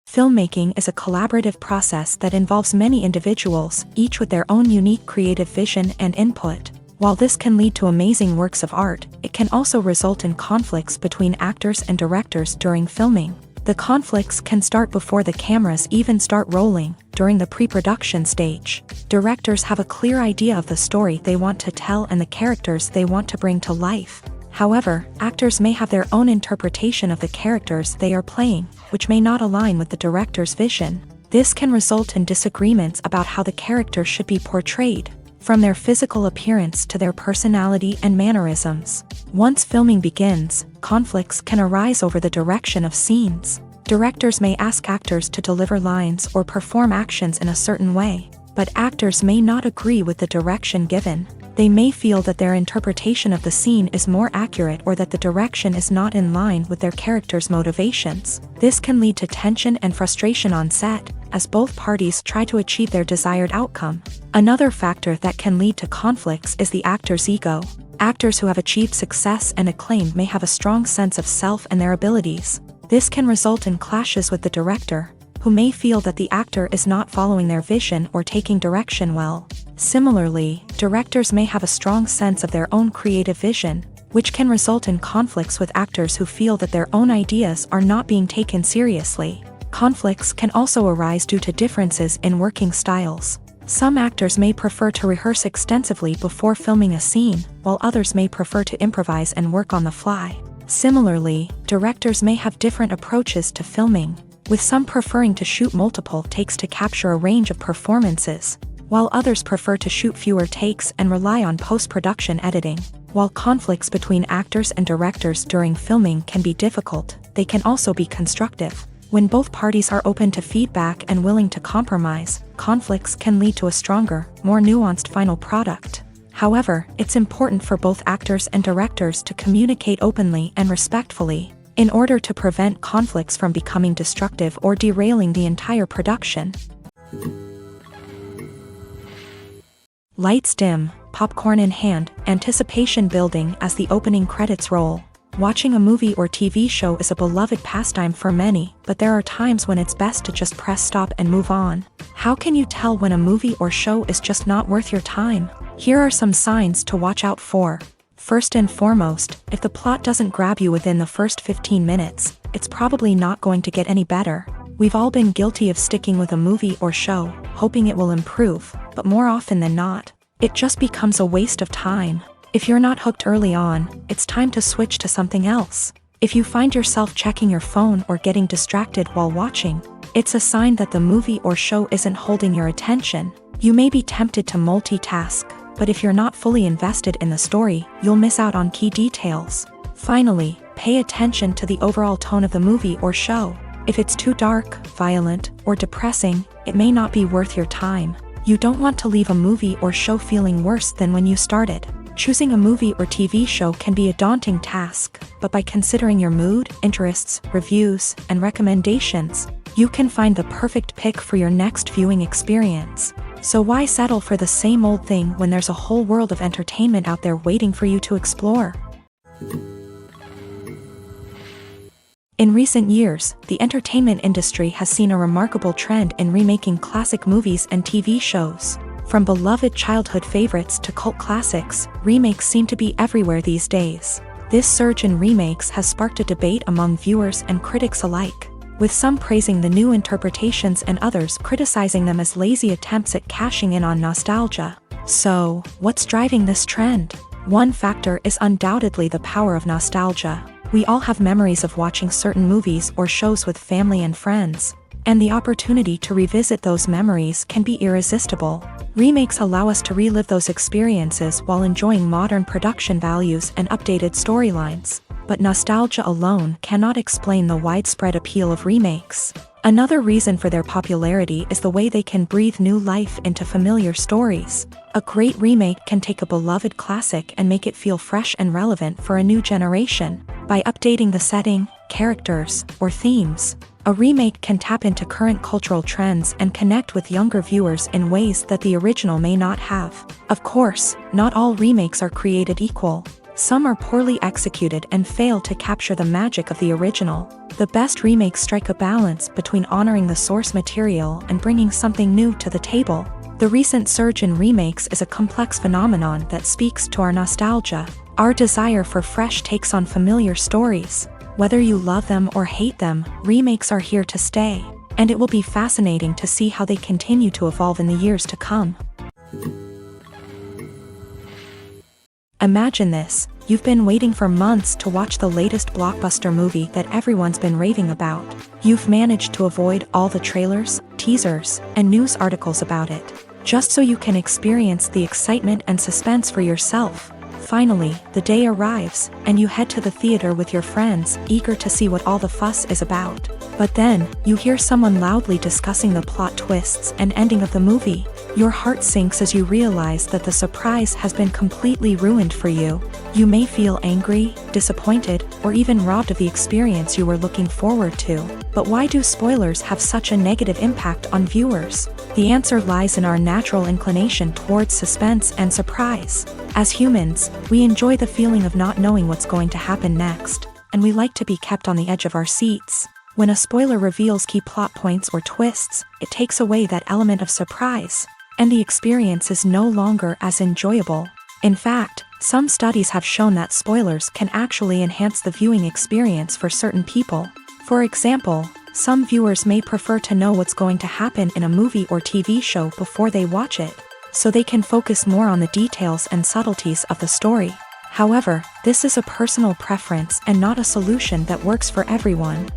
Filmmaking is a collaborative process that involves many individuals, each with their own unique creative vision and input. While this can lead to amazing works of art, it can also result in conflicts between actors and directors during filming. The conflicts can start before the cameras even start rolling, during the pre-production stage. Directors have a clear idea of the story they want to tell and the characters they want to bring to life. However, actors may have their own interpretation of the characters they are playing, which may not align with the director's vision. This can result in disagreements about how the characters should be portrayed, from their physical appearance to their personality and mannerisms. Once filming begins, conflicts can arise over the direction of scenes. Directors may ask actors to deliver lines or perform actions in a certain way, but actors may not agree with the direction given. They may feel that their interpretation of the scene is more accurate or that the direction is not in line with their character's motivations. This can lead to tension and frustration on set, as both parties try to achieve their desired outcome. Another factor that can lead to conflicts is the actor's ego. Actors who have achieved success and acclaim may have a strong sense of self and their abilities. This can result in clashes with the director, who may feel that the actor is not following their vision or taking direction well. Similarly, directors may have a strong sense of their own creative vision, which can result in conflicts with actors who feel that their own ideas are not being taken seriously. Conflicts can also arise due to differences in working styles. Some actors may prefer to rehearse extensively before filming a scene, while others may prefer to improvise and work on the fly. Similarly, directors may have different approaches to filming, with some preferring to shoot multiple takes to capture a range of performances, while others prefer to shoot fewer takes and rely on post-production editing. While conflicts between actors and directors during filming can be difficult, they can also be constructive. When both parties are open to feedback and willing to compromise, conflicts can lead to a stronger, more nuanced final product. However, it's important for both actors and directors to communicate openly and respectfully, in order to prevent conflicts from becoming destructive or derailing the entire production. Lights dim, popcorn in hand, anticipation building as the opening credits roll. Watching a movie or TV show is a beloved pastime for many, but there are times when it's best to just press stop and move on. How can you tell when a movie or show is just not worth your time? Here are some signs to watch out for. First and foremost, if the plot doesn't grab you within the first 15 minutes, it's probably not going to get any better. We've all been guilty of sticking with a movie or show, hoping it will improve, but more often than not, it just becomes a waste of time. If you're not hooked early on, it's time to switch to something else. If you find yourself checking your phone or getting distracted while watching, it's a sign that the movie or show isn't holding your attention. You may be tempted to multitask, but if you're not fully invested in the story, you'll miss out on key details. Finally, pay attention to the overall tone of the movie or show. If it's too dark, violent, or depressing, it may not be worth your time. You don't want to leave a movie or show feeling worse than when you started. Choosing a movie or TV show can be a daunting task, but by considering your mood, interests, reviews, and recommendations, you can find the perfect pick for your next viewing experience. So why settle for the same old thing when there's a whole world of entertainment out there waiting for you to explore? In recent years, the entertainment industry has seen a remarkable trend in remaking classic movies and TV shows. From beloved childhood favorites to cult classics, remakes seem to be everywhere these days. This surge in remakes has sparked a debate among viewers and critics alike, with some praising the new interpretations and others criticizing them as lazy attempts at cashing in on nostalgia. So, what's driving this trend? One factor is undoubtedly the power of nostalgia. We all have memories of watching certain movies or shows with family and friends, and the opportunity to revisit those memories can be irresistible. Remakes allow us to relive those experiences while enjoying modern production values and updated storylines. But nostalgia alone cannot explain the widespread appeal of remakes. Another reason for their popularity is the way they can breathe new life into familiar stories. A great remake can take a beloved classic and make it feel fresh and relevant for a new generation. By updating the setting, characters, or themes, a remake can tap into current cultural trends and connect with younger viewers in ways that the original may not have. Of course, not all remakes are created equal. Some are poorly executed and fail to capture the magic of the original. The best remakes strike a balance between honoring the source material and bringing something new to the table. The recent surge in remakes is a complex phenomenon that speaks to our nostalgia, our desire for fresh takes on familiar stories. Whether you love them or hate them, remakes are here to stay, and it will be fascinating to see how they continue to evolve in the years to come. Imagine this: you've been waiting for months to watch the latest blockbuster movie that everyone's been raving about. You've managed to avoid all the trailers, teasers, and news articles about it, just so you can experience the excitement and suspense for yourself. Finally, the day arrives, and you head to the theater with your friends, eager to see what all the fuss is about. But then, you hear someone loudly discussing the plot twists and ending of the movie. Your heart sinks as you realize that the surprise has been completely ruined for you. You may feel angry, disappointed, or even robbed of the experience you were looking forward to. But why do spoilers have such a negative impact on viewers? The answer lies in our natural inclination towards suspense and surprise. As humans, we enjoy the feeling of not knowing what's going to happen next, and we like to be kept on the edge of our seats. When a spoiler reveals key plot points or twists, it takes away that element of surprise, and the experience is no longer as enjoyable. In fact, some studies have shown that spoilers can actually enhance the viewing experience for certain people. For example, some viewers may prefer to know what's going to happen in a movie or TV show before they watch it, so they can focus more on the details and subtleties of the story. However, this is a personal preference and not a solution that works for everyone.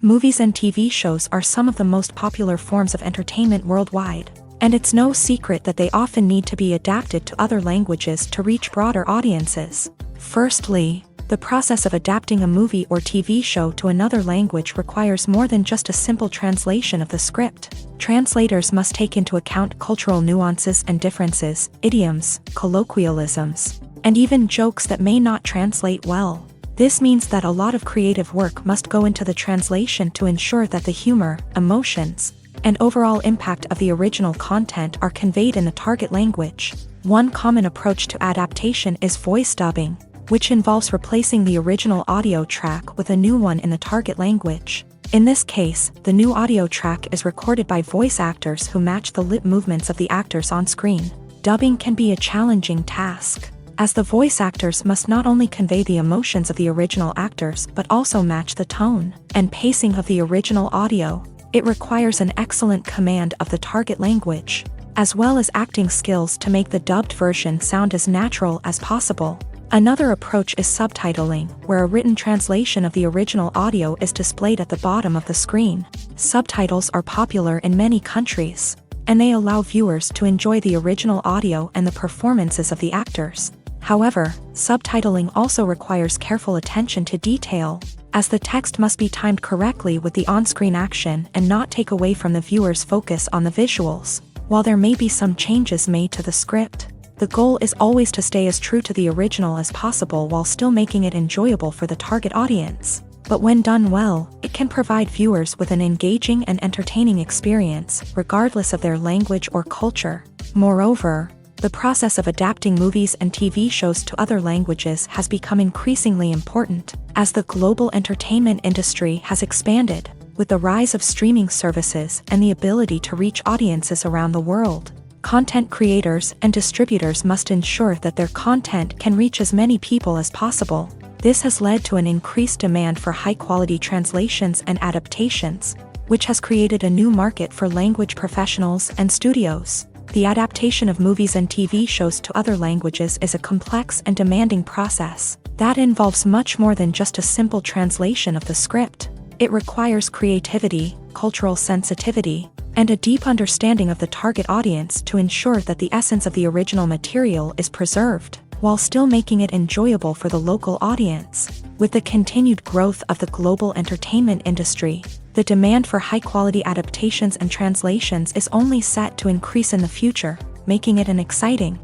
Movies and TV shows are some of the most popular forms of entertainment worldwide, and it's no secret that they often need to be adapted to other languages to reach broader audiences. Firstly, the process of adapting a movie or TV show to another language requires more than just a simple translation of the script. Translators must take into account cultural nuances and differences, idioms, colloquialisms, and even jokes that may not translate well. This means that a lot of creative work must go into the translation to ensure that the humor, emotions, and overall impact of the original content are conveyed in the target language. One common approach to adaptation is voice dubbing, which involves replacing the original audio track with a new one in the target language. In this case, the new audio track is recorded by voice actors who match the lip movements of the actors on screen. Dubbing can be a challenging task, as the voice actors must not only convey the emotions of the original actors but also match the tone and pacing of the original audio. It requires an excellent command of the target language, as well as acting skills to make the dubbed version sound as natural as possible. Another approach is subtitling, where a written translation of the original audio is displayed at the bottom of the screen. Subtitles are popular in many countries, and they allow viewers to enjoy the original audio and the performances of the actors. However, subtitling also requires careful attention to detail, as the text must be timed correctly with the on-screen action and not take away from the viewer's focus on the visuals. While there may be some changes made to the script, the goal is always to stay as true to the original as possible while still making it enjoyable for the target audience. But when done well, it can provide viewers with an engaging and entertaining experience, regardless of their language or culture. Moreover, the process of adapting movies and TV shows to other languages has become increasingly important, as the global entertainment industry has expanded, with the rise of streaming services and the ability to reach audiences around the world. Content creators and distributors must ensure that their content can reach as many people as possible. This has led to an increased demand for high-quality translations and adaptations, which has created a new market for language professionals and studios. The adaptation of movies and TV shows to other languages is a complex and demanding process that involves much more than just a simple translation of the script. It requires creativity, cultural sensitivity, and a deep understanding of the target audience to ensure that the essence of the original material is preserved, while still making it enjoyable for the local audience. With the continued growth of the global entertainment industry, the demand for high-quality adaptations and translations is only set to increase in the future, making it an exciting.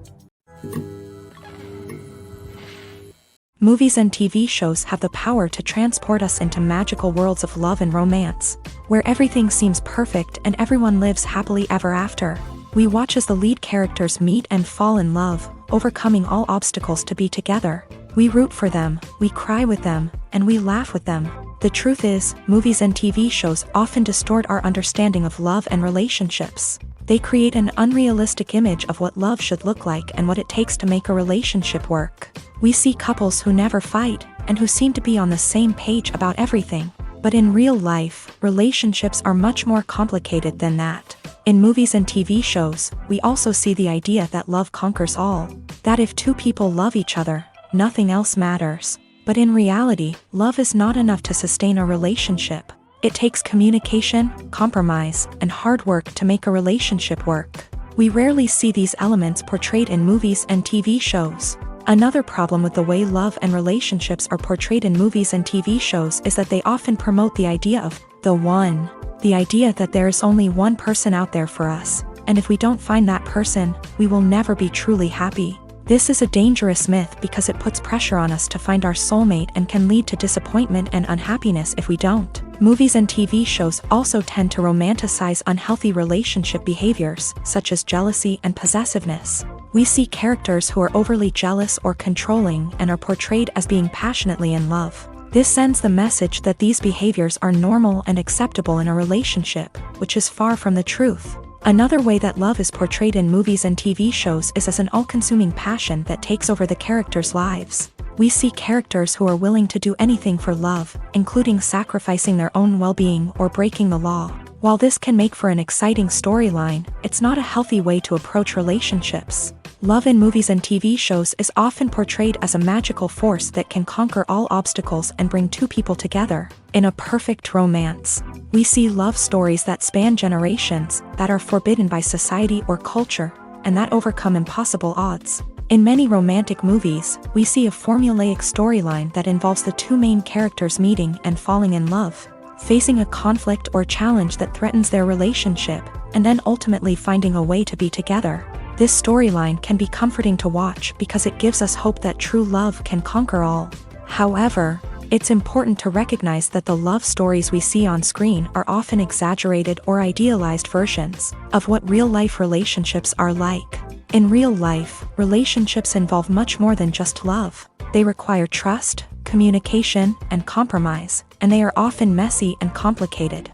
Movies and TV shows have the power to transport us into magical worlds of love and romance, where everything seems perfect and everyone lives happily ever after. We watch as the lead characters meet and fall in love, overcoming all obstacles to be together. We root for them, we cry with them, and we laugh with them. The truth is, movies and TV shows often distort our understanding of love and relationships. They create an unrealistic image of what love should look like and what it takes to make a relationship work. We see couples who never fight, and who seem to be on the same page about everything. But in real life, relationships are much more complicated than that. In movies and TV shows, we also see the idea that love conquers all. That if two people love each other, nothing else matters. But in reality, love is not enough to sustain a relationship. It takes communication, compromise, and hard work to make a relationship work. We rarely see these elements portrayed in movies and TV shows. Another problem with the way love and relationships are portrayed in movies and TV shows is that they often promote the idea of the one. The idea that there is only one person out there for us, and if we don't find that person, we will never be truly happy. This is a dangerous myth because it puts pressure on us to find our soulmate and can lead to disappointment and unhappiness if we don't. Movies and TV shows also tend to romanticize unhealthy relationship behaviors, such as jealousy and possessiveness. We see characters who are overly jealous or controlling and are portrayed as being passionately in love. This sends the message that these behaviors are normal and acceptable in a relationship, which is far from the truth. Another way that love is portrayed in movies and TV shows is as an all-consuming passion that takes over the characters' lives. We see characters who are willing to do anything for love, including sacrificing their own well-being or breaking the law. While this can make for an exciting storyline, it's not a healthy way to approach relationships. Love in movies and TV shows is often portrayed as a magical force that can conquer all obstacles and bring two people together. In a perfect romance, we see love stories that span generations, that are forbidden by society or culture, and that overcome impossible odds. In many romantic movies, we see a formulaic storyline that involves the two main characters meeting and falling in love, facing a conflict or challenge that threatens their relationship, and then ultimately finding a way to be together. This storyline can be comforting to watch because it gives us hope that true love can conquer all. However, it's important to recognize that the love stories we see on screen are often exaggerated or idealized versions of what real-life relationships are like. In real life, relationships involve much more than just love. They require trust, communication, and compromise, and they are often messy and complicated.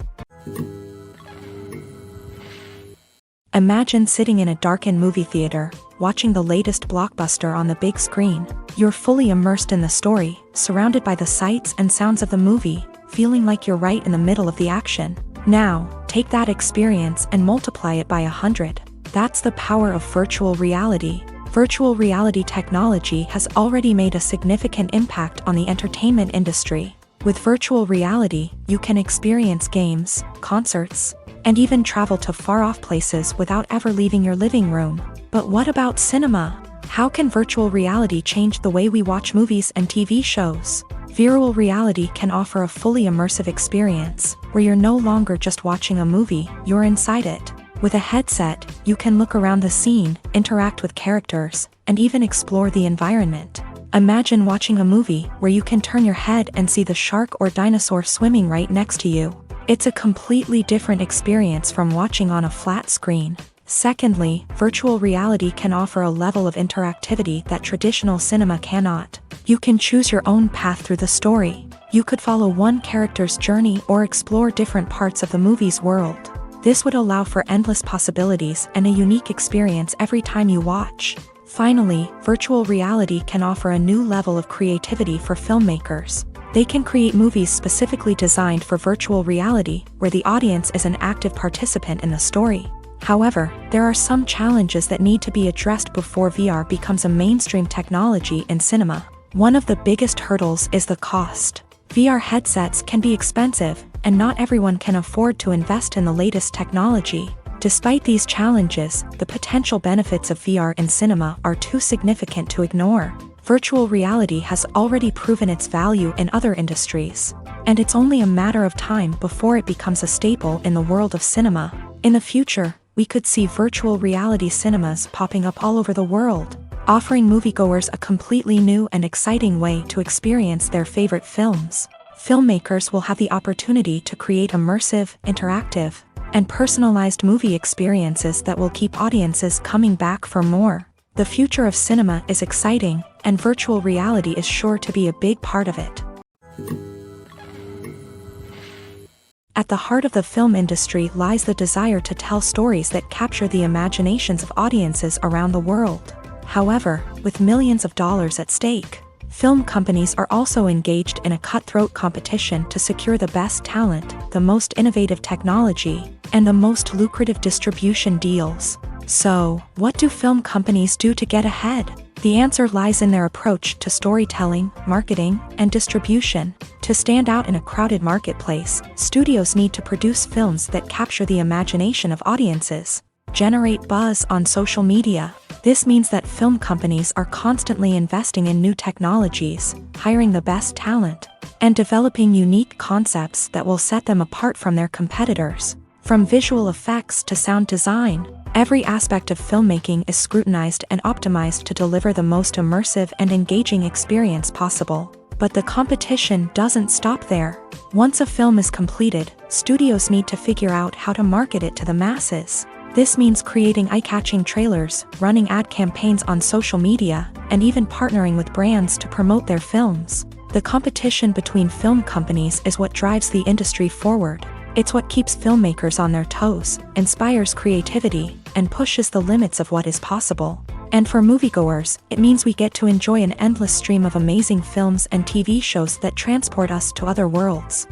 Imagine sitting in a darkened movie theater, watching the latest blockbuster on the big screen. You're fully immersed in the story, surrounded by the sights and sounds of the movie, feeling like you're right in the middle of the action. Now, take that experience and multiply it by 100. That's the power of virtual reality. Virtual reality technology has already made a significant impact on the entertainment industry. With virtual reality, you can experience games, concerts, and even travel to far-off places without ever leaving your living room. But what about cinema? How can virtual reality change the way we watch movies and TV shows? Virtual reality can offer a fully immersive experience, where you're no longer just watching a movie, you're inside it. With a headset, you can look around the scene, interact with characters, and even explore the environment. Imagine watching a movie where you can turn your head and see the shark or dinosaur swimming right next to you. It's a completely different experience from watching on a flat screen. Secondly, virtual reality can offer a level of interactivity that traditional cinema cannot. You can choose your own path through the story. You could follow one character's journey or explore different parts of the movie's world. This would allow for endless possibilities and a unique experience every time you watch. Finally, virtual reality can offer a new level of creativity for filmmakers. They can create movies specifically designed for virtual reality, where the audience is an active participant in the story. However, there are some challenges that need to be addressed before VR becomes a mainstream technology in cinema. One of the biggest hurdles is the cost. VR headsets can be expensive, and not everyone can afford to invest in the latest technology. Despite these challenges, the potential benefits of VR in cinema are too significant to ignore. Virtual reality has already proven its value in other industries, and it's only a matter of time before it becomes a staple in the world of cinema. In the future, we could see virtual reality cinemas popping up all over the world, offering moviegoers a completely new and exciting way to experience their favorite films. Filmmakers will have the opportunity to create immersive, interactive, and personalized movie experiences that will keep audiences coming back for more. The future of cinema is exciting, and virtual reality is sure to be a big part of it. At the heart of the film industry lies the desire to tell stories that capture the imaginations of audiences around the world. However, with millions of dollars at stake, film companies are also engaged in a cutthroat competition to secure the best talent, the most innovative technology, and the most lucrative distribution deals. So, what do film companies do to get ahead? The answer lies in their approach to storytelling, marketing, and distribution. To stand out in a crowded marketplace, studios need to produce films that capture the imagination of audiences, generate buzz on social media. This means that film companies are constantly investing in new technologies, hiring the best talent, and developing unique concepts that will set them apart from their competitors. From visual effects to sound design, every aspect of filmmaking is scrutinized and optimized to deliver the most immersive and engaging experience possible. But the competition doesn't stop there. Once a film is completed, studios need to figure out how to market it to the masses. This means creating eye-catching trailers, running ad campaigns on social media, and even partnering with brands to promote their films. The competition between film companies is what drives the industry forward. It's what keeps filmmakers on their toes, inspires creativity, and pushes the limits of what is possible. And for moviegoers, it means we get to enjoy an endless stream of amazing films and TV shows that transport us to other worlds.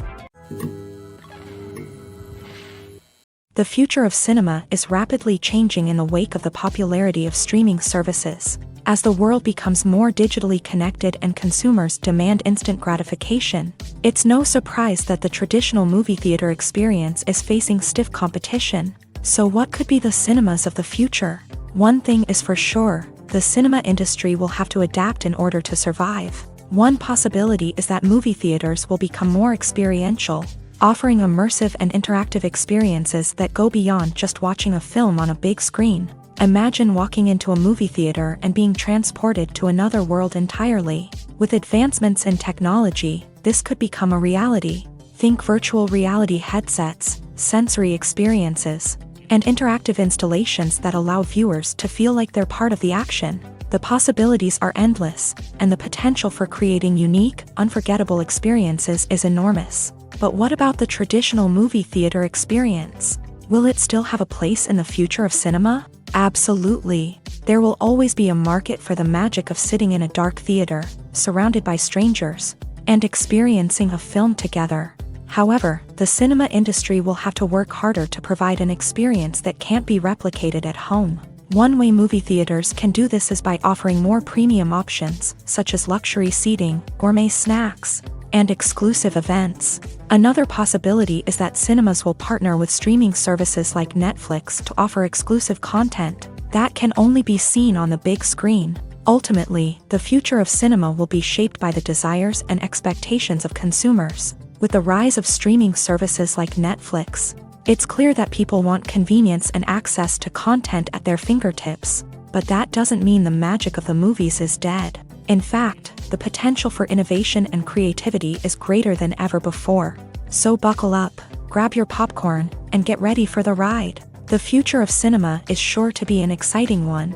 The future of cinema is rapidly changing in the wake of the popularity of streaming services. As the world becomes more digitally connected and consumers demand instant gratification, it's no surprise that the traditional movie theater experience is facing stiff competition. So what could be the cinemas of the future? One thing is for sure, the cinema industry will have to adapt in order to survive. One possibility is that movie theaters will become more experiential, offering immersive and interactive experiences that go beyond just watching a film on a big screen. Imagine walking into a movie theater and being transported to another world entirely. With advancements in technology, this could become a reality. Think virtual reality headsets, sensory experiences, and interactive installations that allow viewers to feel like they're part of the action. The possibilities are endless, and the potential for creating unique, unforgettable experiences is enormous. But what about the traditional movie theater experience? Will it still have a place in the future of cinema? Absolutely. There will always be a market for the magic of sitting in a dark theater, surrounded by strangers, and experiencing a film together. However, the cinema industry will have to work harder to provide an experience that can't be replicated at home. One way movie theaters can do this is by offering more premium options, such as luxury seating, gourmet snacks, and exclusive events. Another possibility is that cinemas will partner with streaming services like Netflix to offer exclusive content that can only be seen on the big screen. Ultimately, the future of cinema will be shaped by the desires and expectations of consumers. With the rise of streaming services like Netflix, it's clear that people want convenience and access to content at their fingertips. But that doesn't mean the magic of the movies is dead. In fact, the potential for innovation and creativity is greater than ever before. So buckle up, grab your popcorn, and get ready for the ride. The future of cinema is sure to be an exciting one.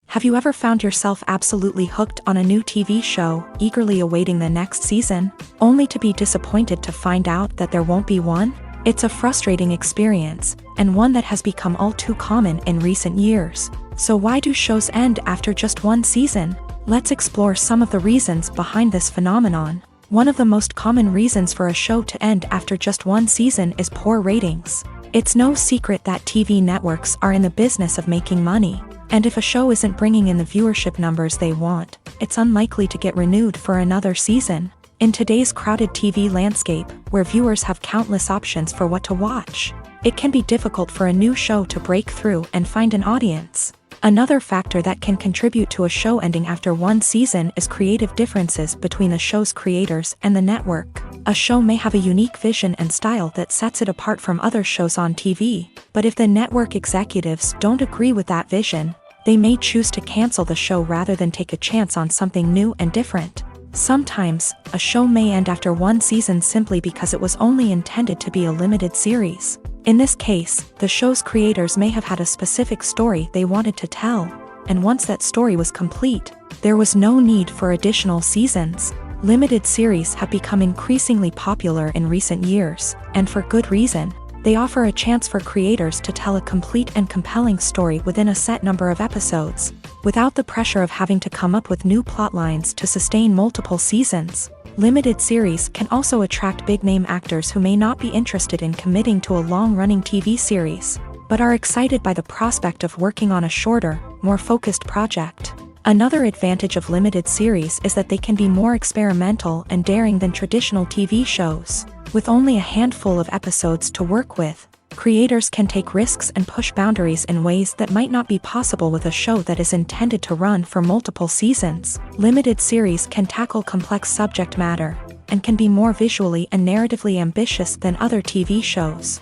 Have you ever found yourself absolutely hooked on a new TV show, eagerly awaiting the next season, only to be disappointed to find out that there won't be one? It's a frustrating experience, and one that has become all too common in recent years. So why do shows end after just one season? Let's explore some of the reasons behind this phenomenon. One of the most common reasons for a show to end after just one season is poor ratings. It's no secret that TV networks are in the business of making money, and if a show isn't bringing in the viewership numbers they want, it's unlikely to get renewed for another season. In today's crowded TV landscape, where viewers have countless options for what to watch, it can be difficult for a new show to break through and find an audience. Another factor that can contribute to a show ending after one season is creative differences between the show's creators and the network. A show may have a unique vision and style that sets it apart from other shows on TV, but if the network executives don't agree with that vision, they may choose to cancel the show rather than take a chance on something new and different. Sometimes, a show may end after one season simply because it was only intended to be a limited series. In this case, the show's creators may have had a specific story they wanted to tell, and once that story was complete, there was no need for additional seasons. Limited series have become increasingly popular in recent years, and for good reason. They offer a chance for creators to tell a complete and compelling story within a set number of episodes, without the pressure of having to come up with new plotlines to sustain multiple seasons. Limited series can also attract big-name actors who may not be interested in committing to a long-running TV series, but are excited by the prospect of working on a shorter, more focused project. Another advantage of limited series is that they can be more experimental and daring than traditional TV shows. With only a handful of episodes to work with, creators can take risks and push boundaries in ways that might not be possible with a show that is intended to run for multiple seasons. Limited series can tackle complex subject matter, and can be more visually and narratively ambitious than other TV shows.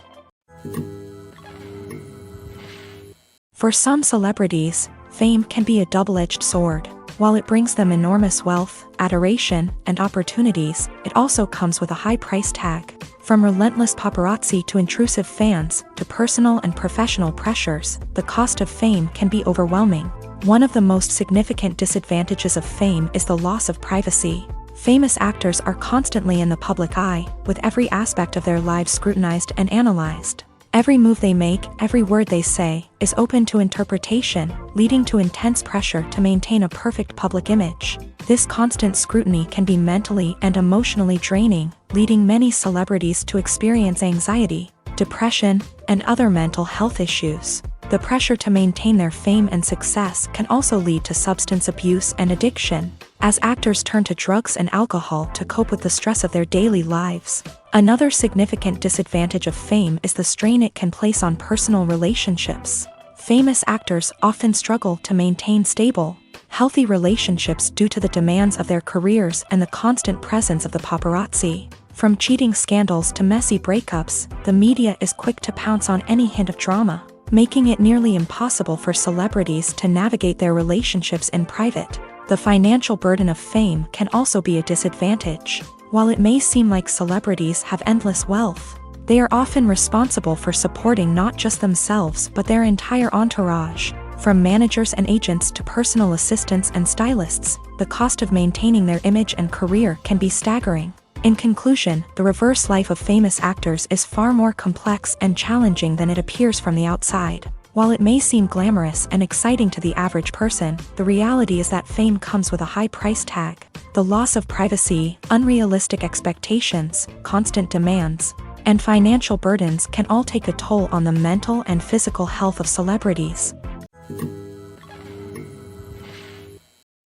For some celebrities, fame can be a double-edged sword. While it brings them enormous wealth, adoration, and opportunities, it also comes with a high price tag. From relentless paparazzi to intrusive fans, to personal and professional pressures, the cost of fame can be overwhelming. One of the most significant disadvantages of fame is the loss of privacy. Famous actors are constantly in the public eye, with every aspect of their lives scrutinized and analyzed. Every move they make, every word they say, is open to interpretation, leading to intense pressure to maintain a perfect public image. This constant scrutiny can be mentally and emotionally draining, leading many celebrities to experience anxiety, depression, and other mental health issues. The pressure to maintain their fame and success can also lead to substance abuse and addiction, as actors turn to drugs and alcohol to cope with the stress of their daily lives. Another significant disadvantage of fame is the strain it can place on personal relationships. Famous actors often struggle to maintain stable, healthy relationships due to the demands of their careers and the constant presence of the paparazzi. From cheating scandals to messy breakups, the media is quick to pounce on any hint of drama, making it nearly impossible for celebrities to navigate their relationships in private. The financial burden of fame can also be a disadvantage. While it may seem like celebrities have endless wealth, they are often responsible for supporting not just themselves but their entire entourage. From managers and agents to personal assistants and stylists, the cost of maintaining their image and career can be staggering. In conclusion, the reverse life of famous actors is far more complex and challenging than it appears from the outside. While it may seem glamorous and exciting to the average person, the reality is that fame comes with a high price tag. The loss of privacy, unrealistic expectations, constant demands, and financial burdens can all take a toll on the mental and physical health of celebrities.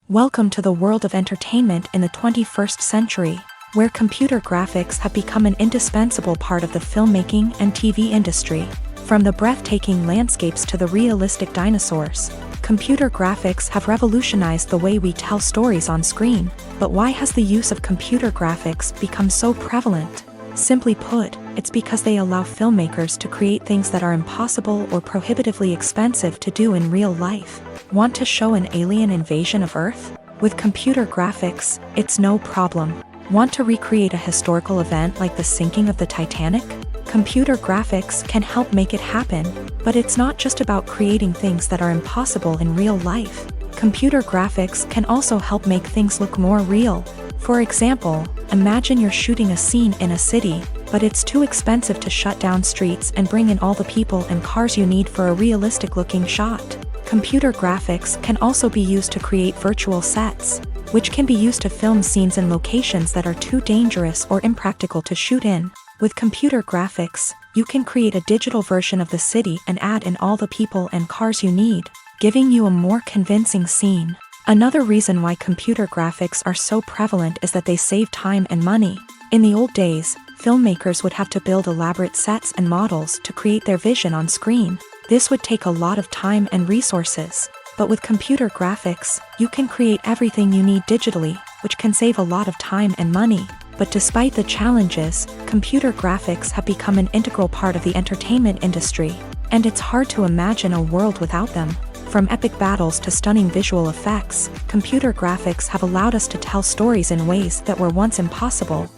Welcome to the world of entertainment in the 21st century, where computer graphics have become an indispensable part of the filmmaking and TV industry. From the breathtaking landscapes to the realistic dinosaurs, computer graphics have revolutionized the way we tell stories on screen. But why has the use of computer graphics become so prevalent? Simply put, it's because they allow filmmakers to create things that are impossible or prohibitively expensive to do in real life. Want to show an alien invasion of Earth? With computer graphics, it's no problem. Want to recreate a historical event like the sinking of the Titanic? Computer graphics can help make it happen, but it's not just about creating things that are impossible in real life. Computer graphics can also help make things look more real. For example, imagine you're shooting a scene in a city, but it's too expensive to shut down streets and bring in all the people and cars you need for a realistic-looking shot. Computer graphics can also be used to create virtual sets, which can be used to film scenes in locations that are too dangerous or impractical to shoot in. With computer graphics, you can create a digital version of the city and add in all the people and cars you need, giving you a more convincing scene. Another reason why computer graphics are so prevalent is that they save time and money. In the old days, filmmakers would have to build elaborate sets and models to create their vision on screen. This would take a lot of time and resources. But with computer graphics, you can create everything you need digitally, which can save a lot of time and money. But despite the challenges, computer graphics have become an integral part of the entertainment industry, and it's hard to imagine a world without them. From epic battles to stunning visual effects, computer graphics have allowed us to tell stories in ways that were once impossible.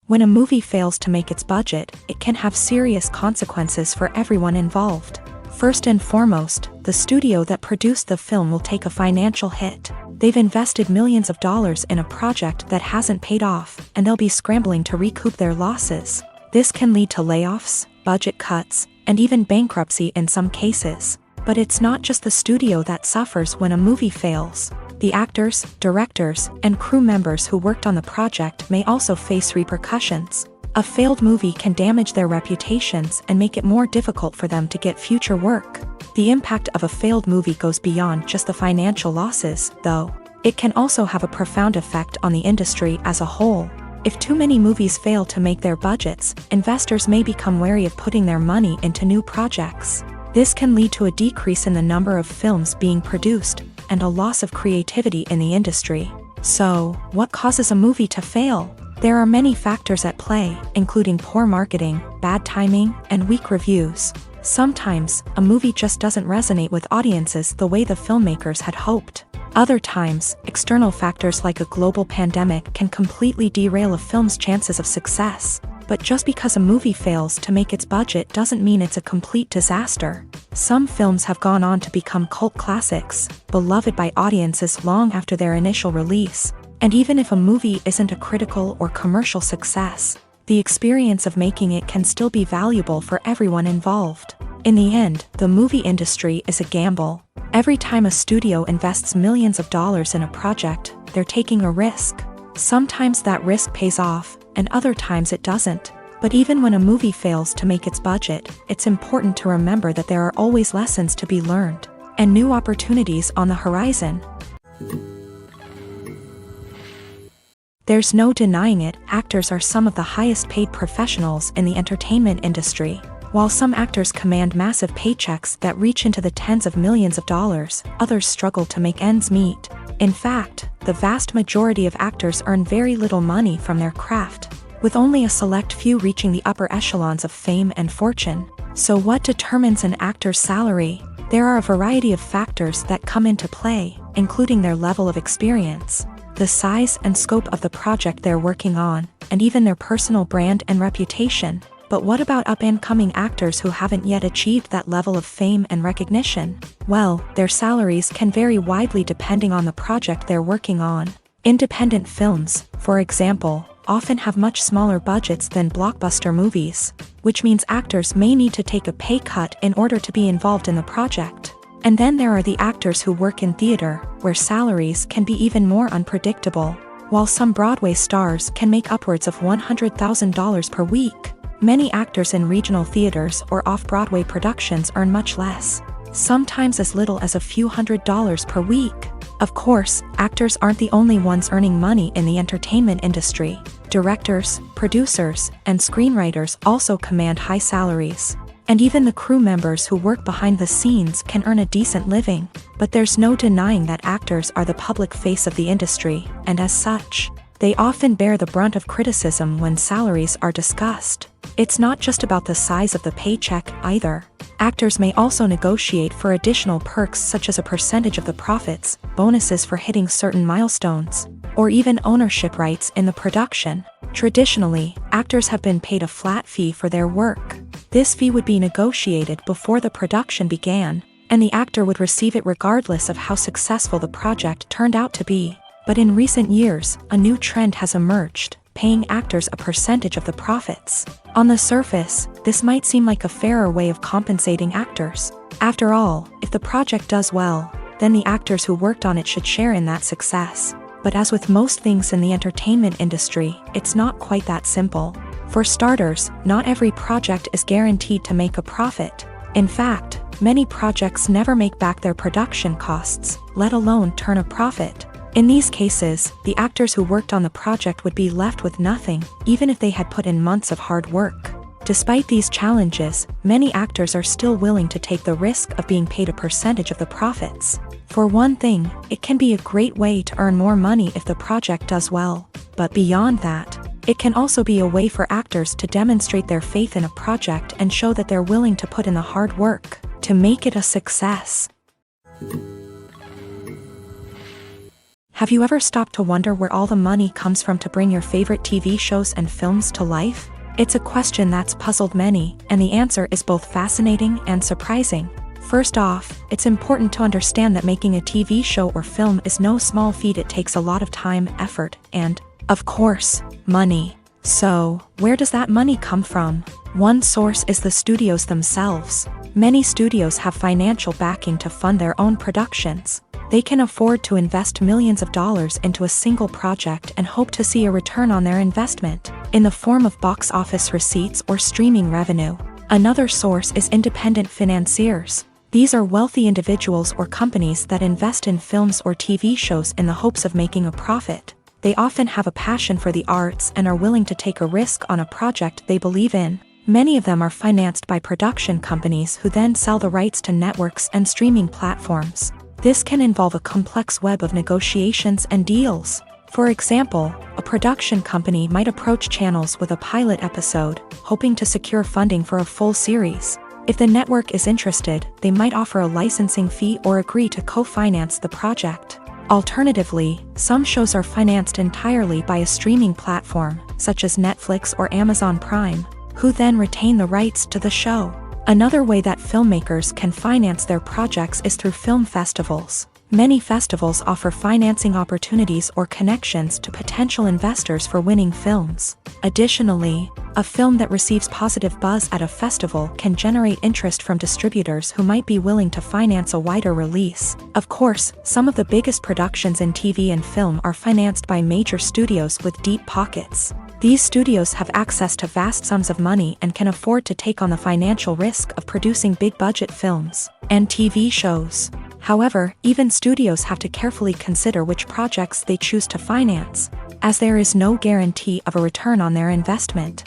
When a movie fails to make its budget, it can have serious consequences for everyone involved. First and foremost, the studio that produced the film will take a financial hit. They've invested millions of dollars in a project that hasn't paid off, and they'll be scrambling to recoup their losses. This can lead to layoffs, budget cuts, and even bankruptcy in some cases. But it's not just the studio that suffers when a movie fails. The actors, directors, and crew members who worked on the project may also face repercussions. A failed movie can damage their reputations and make it more difficult for them to get future work. The impact of a failed movie goes beyond just the financial losses, though. It can also have a profound effect on the industry as a whole. If too many movies fail to make their budgets, investors may become wary of putting their money into new projects. This can lead to a decrease in the number of films being produced, and a loss of creativity in the industry. So, what causes a movie to fail? There are many factors at play, including poor marketing, bad timing, and weak reviews. Sometimes, a movie just doesn't resonate with audiences the way the filmmakers had hoped. Other times, external factors like a global pandemic can completely derail a film's chances of success. But just because a movie fails to make its budget doesn't mean it's a complete disaster. Some films have gone on to become cult classics, beloved by audiences long after their initial release. And even if a movie isn't a critical or commercial success, the experience of making it can still be valuable for everyone involved. In the end, the movie industry is a gamble. Every time a studio invests millions of dollars in a project, they're taking a risk. Sometimes that risk pays off, and other times it doesn't. But even when a movie fails to make its budget, it's important to remember that there are always lessons to be learned, and new opportunities on the horizon. There's no denying it, actors are some of the highest paid professionals in the entertainment industry. While some actors command massive paychecks that reach into the tens of millions of dollars, others struggle to make ends meet. In fact, the vast majority of actors earn very little money from their craft, with only a select few reaching the upper echelons of fame and fortune. So what determines an actor's salary? There are a variety of factors that come into play, including their level of experience, the size and scope of the project they're working on, and even their personal brand and reputation. But what about up-and-coming actors who haven't yet achieved that level of fame and recognition? Well, their salaries can vary widely depending on the project they're working on. Independent films, for example, often have much smaller budgets than blockbuster movies, which means actors may need to take a pay cut in order to be involved in the project. And then there are the actors who work in theater, where salaries can be even more unpredictable. While some Broadway stars can make upwards of $100,000 per week, many actors in regional theaters or off-Broadway productions earn much less, sometimes as little as a few $100s per week. Of course, actors aren't the only ones earning money in the entertainment industry. Directors, producers, and screenwriters also command high salaries. And even the crew members who work behind the scenes can earn a decent living. But there's no denying that actors are the public face of the industry, and as such, they often bear the brunt of criticism when salaries are discussed. It's not just about the size of the paycheck, either. Actors may also negotiate for additional perks such as a percentage of the profits, bonuses for hitting certain milestones, or even ownership rights in the production. Traditionally, actors have been paid a flat fee for their work. This fee would be negotiated before the production began, and the actor would receive it regardless of how successful the project turned out to be. But in recent years, a new trend has emerged, paying actors a percentage of the profits. On the surface, this might seem like a fairer way of compensating actors. After all, if the project does well, then the actors who worked on it should share in that success. But as with most things in the entertainment industry, it's not quite that simple. For starters, not every project is guaranteed to make a profit. In fact, many projects never make back their production costs, let alone turn a profit. In these cases, the actors who worked on the project would be left with nothing, even if they had put in months of hard work. Despite these challenges, many actors are still willing to take the risk of being paid a percentage of the profits. For one thing, it can be a great way to earn more money if the project does well. But beyond that, it can also be a way for actors to demonstrate their faith in a project and show that they're willing to put in the hard work to make it a success. Have you ever stopped to wonder where all the money comes from to bring your favorite TV shows and films to life? It's a question that's puzzled many, and the answer is both fascinating and surprising. First off, it's important to understand that making a TV show or film is no small feat. It takes a lot of time, effort, and, of course, money. So, where does that money come from? One source is the studios themselves. Many studios have financial backing to fund their own productions. They can afford to invest millions of dollars into a single project and hope to see a return on their investment, in the form of box office receipts or streaming revenue. Another source is independent financiers. These are wealthy individuals or companies that invest in films or TV shows in the hopes of making a profit. They often have a passion for the arts and are willing to take a risk on a project they believe in. Many of them are financed by production companies who then sell the rights to networks and streaming platforms. This can involve a complex web of negotiations and deals. For example, a production company might approach channels with a pilot episode, hoping to secure funding for a full series. If the network is interested, they might offer a licensing fee or agree to co-finance the project. Alternatively, some shows are financed entirely by a streaming platform, such as Netflix or Amazon Prime, who then retain the rights to the show. Another way that filmmakers can finance their projects is through film festivals. Many festivals offer financing opportunities or connections to potential investors for winning films. Additionally, a film that receives positive buzz at a festival can generate interest from distributors who might be willing to finance a wider release. Of course, some of the biggest productions in TV and film are financed by major studios with deep pockets. These studios have access to vast sums of money and can afford to take on the financial risk of producing big-budget films and TV shows. However, even studios have to carefully consider which projects they choose to finance, as there is no guarantee of a return on their investment.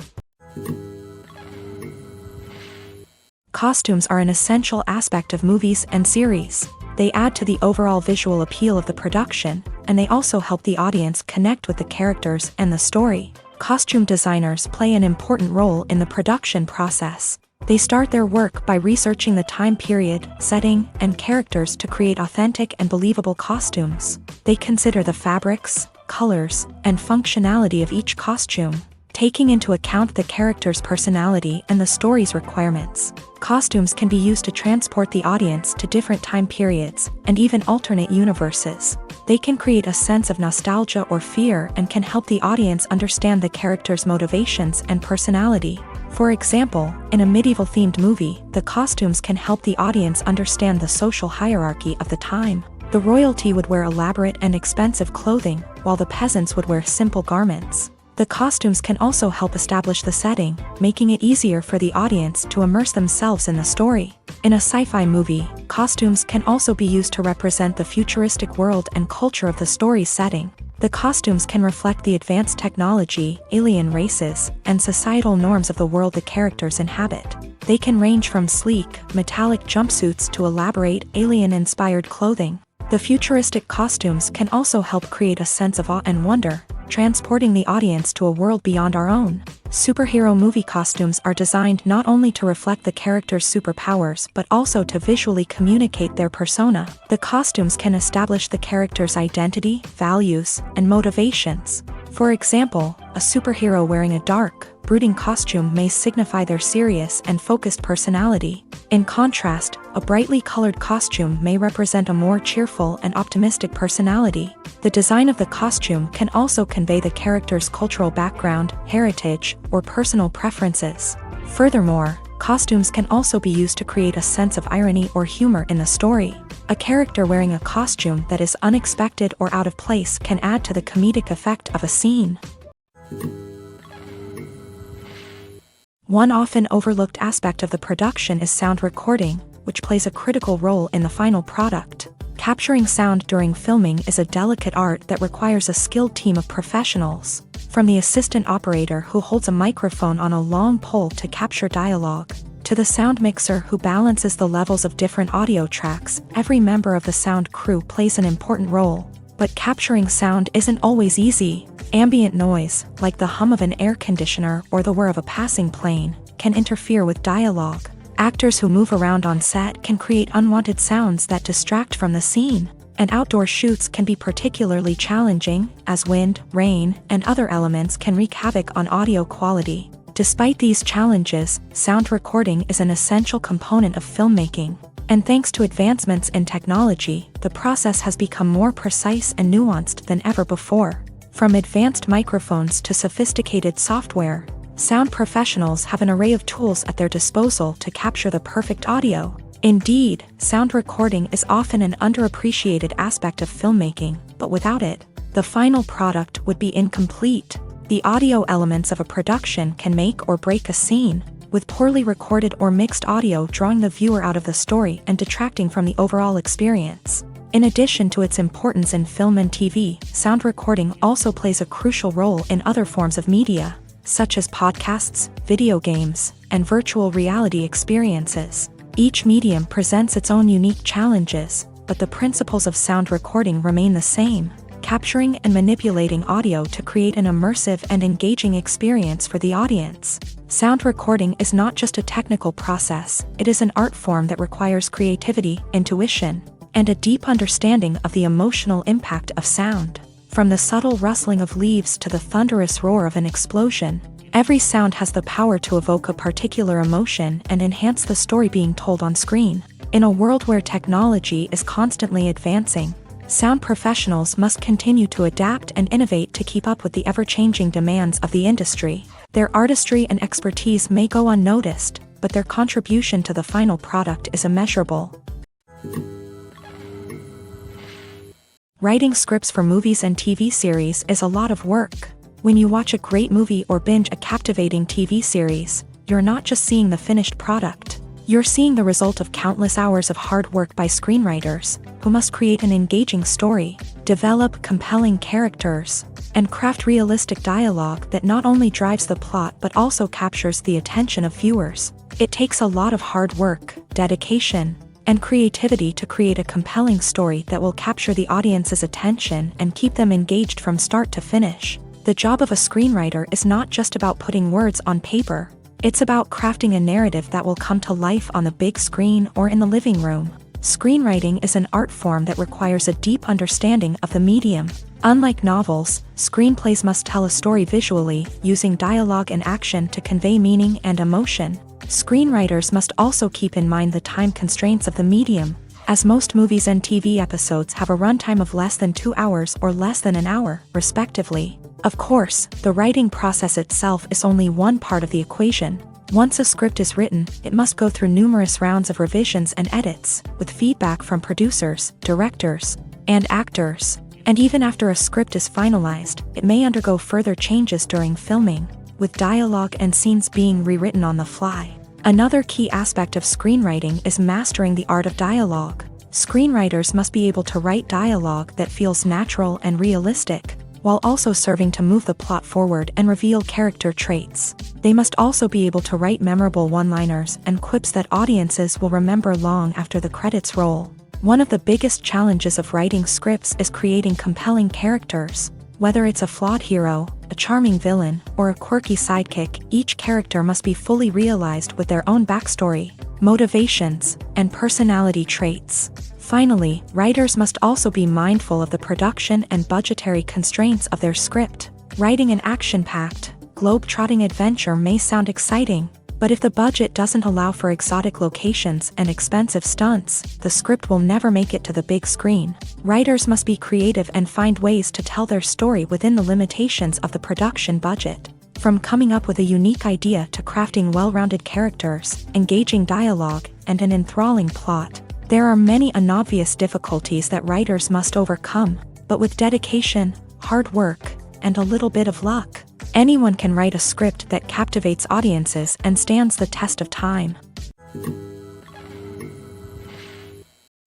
Costumes are an essential aspect of movies and series. They add to the overall visual appeal of the production, and they also help the audience connect with the characters and the story. Costume designers play an important role in the production process. They start their work by researching the time period, setting, and characters to create authentic and believable costumes. They consider the fabrics, colors, and functionality of each costume, taking into account the character's personality and the story's requirements. Costumes can be used to transport the audience to different time periods and even alternate universes. They can create a sense of nostalgia or fear and can help the audience understand the character's motivations and personality. For example, in a medieval-themed movie, the costumes can help the audience understand the social hierarchy of the time. The royalty would wear elaborate and expensive clothing, while the peasants would wear simple garments. The costumes can also help establish the setting, making it easier for the audience to immerse themselves in the story. In a sci-fi movie, costumes can also be used to represent the futuristic world and culture of the story's setting. The costumes can reflect the advanced technology, alien races, and societal norms of the world the characters inhabit. They can range from sleek, metallic jumpsuits to elaborate, alien-inspired clothing. The futuristic costumes can also help create a sense of awe and wonder, transporting the audience to a world beyond our own. Superhero movie costumes are designed not only to reflect the character's superpowers but also to visually communicate their persona. The costumes can establish the character's identity, values, and motivations. For example, a superhero wearing a dark, brooding costume may signify their serious and focused personality. In contrast, a brightly colored costume may represent a more cheerful and optimistic personality. The design of the costume can also convey the character's cultural background, heritage, or personal preferences. Furthermore, costumes can also be used to create a sense of irony or humor in the story. A character wearing a costume that is unexpected or out of place can add to the comedic effect of a scene. One often overlooked aspect of the production is sound recording, which plays a critical role in the final product. Capturing sound during filming is a delicate art that requires a skilled team of professionals. From the assistant operator who holds a microphone on a long pole to capture dialogue, to the sound mixer who balances the levels of different audio tracks, every member of the sound crew plays an important role. But capturing sound isn't always easy. Ambient noise, like the hum of an air conditioner or the whir of a passing plane, can interfere with dialogue. Actors who move around on set can create unwanted sounds that distract from the scene. And outdoor shoots can be particularly challenging, as wind, rain, and other elements can wreak havoc on audio quality. Despite these challenges, sound recording is an essential component of filmmaking. And thanks to advancements in technology, the process has become more precise and nuanced than ever before. From advanced microphones to sophisticated software, sound professionals have an array of tools at their disposal to capture the perfect audio. Indeed, sound recording is often an underappreciated aspect of filmmaking, but without it, the final product would be incomplete. The audio elements of a production can make or break a scene, with poorly recorded or mixed audio drawing the viewer out of the story and detracting from the overall experience. In addition to its importance in film and TV, sound recording also plays a crucial role in other forms of media, such as podcasts, video games, and virtual reality experiences. Each medium presents its own unique challenges, but the principles of sound recording remain the same: capturing and manipulating audio to create an immersive and engaging experience for the audience. Sound recording is not just a technical process, it is an art form that requires creativity, intuition, and a deep understanding of the emotional impact of sound. From the subtle rustling of leaves to the thunderous roar of an explosion, every sound has the power to evoke a particular emotion and enhance the story being told on screen. In a world where technology is constantly advancing, sound professionals must continue to adapt and innovate to keep up with the ever-changing demands of the industry. Their artistry and expertise may go unnoticed, but their contribution to the final product is immeasurable. Writing scripts for movies and TV series is a lot of work. When you watch a great movie or binge a captivating TV series, you're not just seeing the finished product. You're seeing the result of countless hours of hard work by screenwriters, who must create an engaging story, develop compelling characters, and craft realistic dialogue that not only drives the plot but also captures the attention of viewers. It takes a lot of hard work, dedication, and creativity to create a compelling story that will capture the audience's attention and keep them engaged from start to finish. The job of a screenwriter is not just about putting words on paper. It's about crafting a narrative that will come to life on the big screen or in the living room. Screenwriting is an art form that requires a deep understanding of the medium. Unlike novels, screenplays must tell a story visually, using dialogue and action to convey meaning and emotion. Screenwriters must also keep in mind the time constraints of the medium, as most movies and TV episodes have a runtime of less than 2 hours or less than an hour, respectively. Of course, the writing process itself is only one part of the equation. Once a script is written, it must go through numerous rounds of revisions and edits, with feedback from producers, directors, and actors. And even after a script is finalized, it may undergo further changes during filming, with dialogue and scenes being rewritten on the fly. Another key aspect of screenwriting is mastering the art of dialogue. Screenwriters must be able to write dialogue that feels natural and realistic, while also serving to move the plot forward and reveal character traits. They must also be able to write memorable one-liners and quips that audiences will remember long after the credits roll. One of the biggest challenges of writing scripts is creating compelling characters. Whether it's a flawed hero, a charming villain, or a quirky sidekick, each character must be fully realized with their own backstory, motivations, and personality traits. Finally, writers must also be mindful of the production and budgetary constraints of their script. Writing an action-packed, globe-trotting adventure may sound exciting, but if the budget doesn't allow for exotic locations and expensive stunts, the script will never make it to the big screen. Writers must be creative and find ways to tell their story within the limitations of the production budget. From coming up with a unique idea to crafting well-rounded characters, engaging dialogue, and an enthralling plot, there are many unobvious difficulties that writers must overcome, but with dedication, hard work, and a little bit of luck, anyone can write a script that captivates audiences and stands the test of time.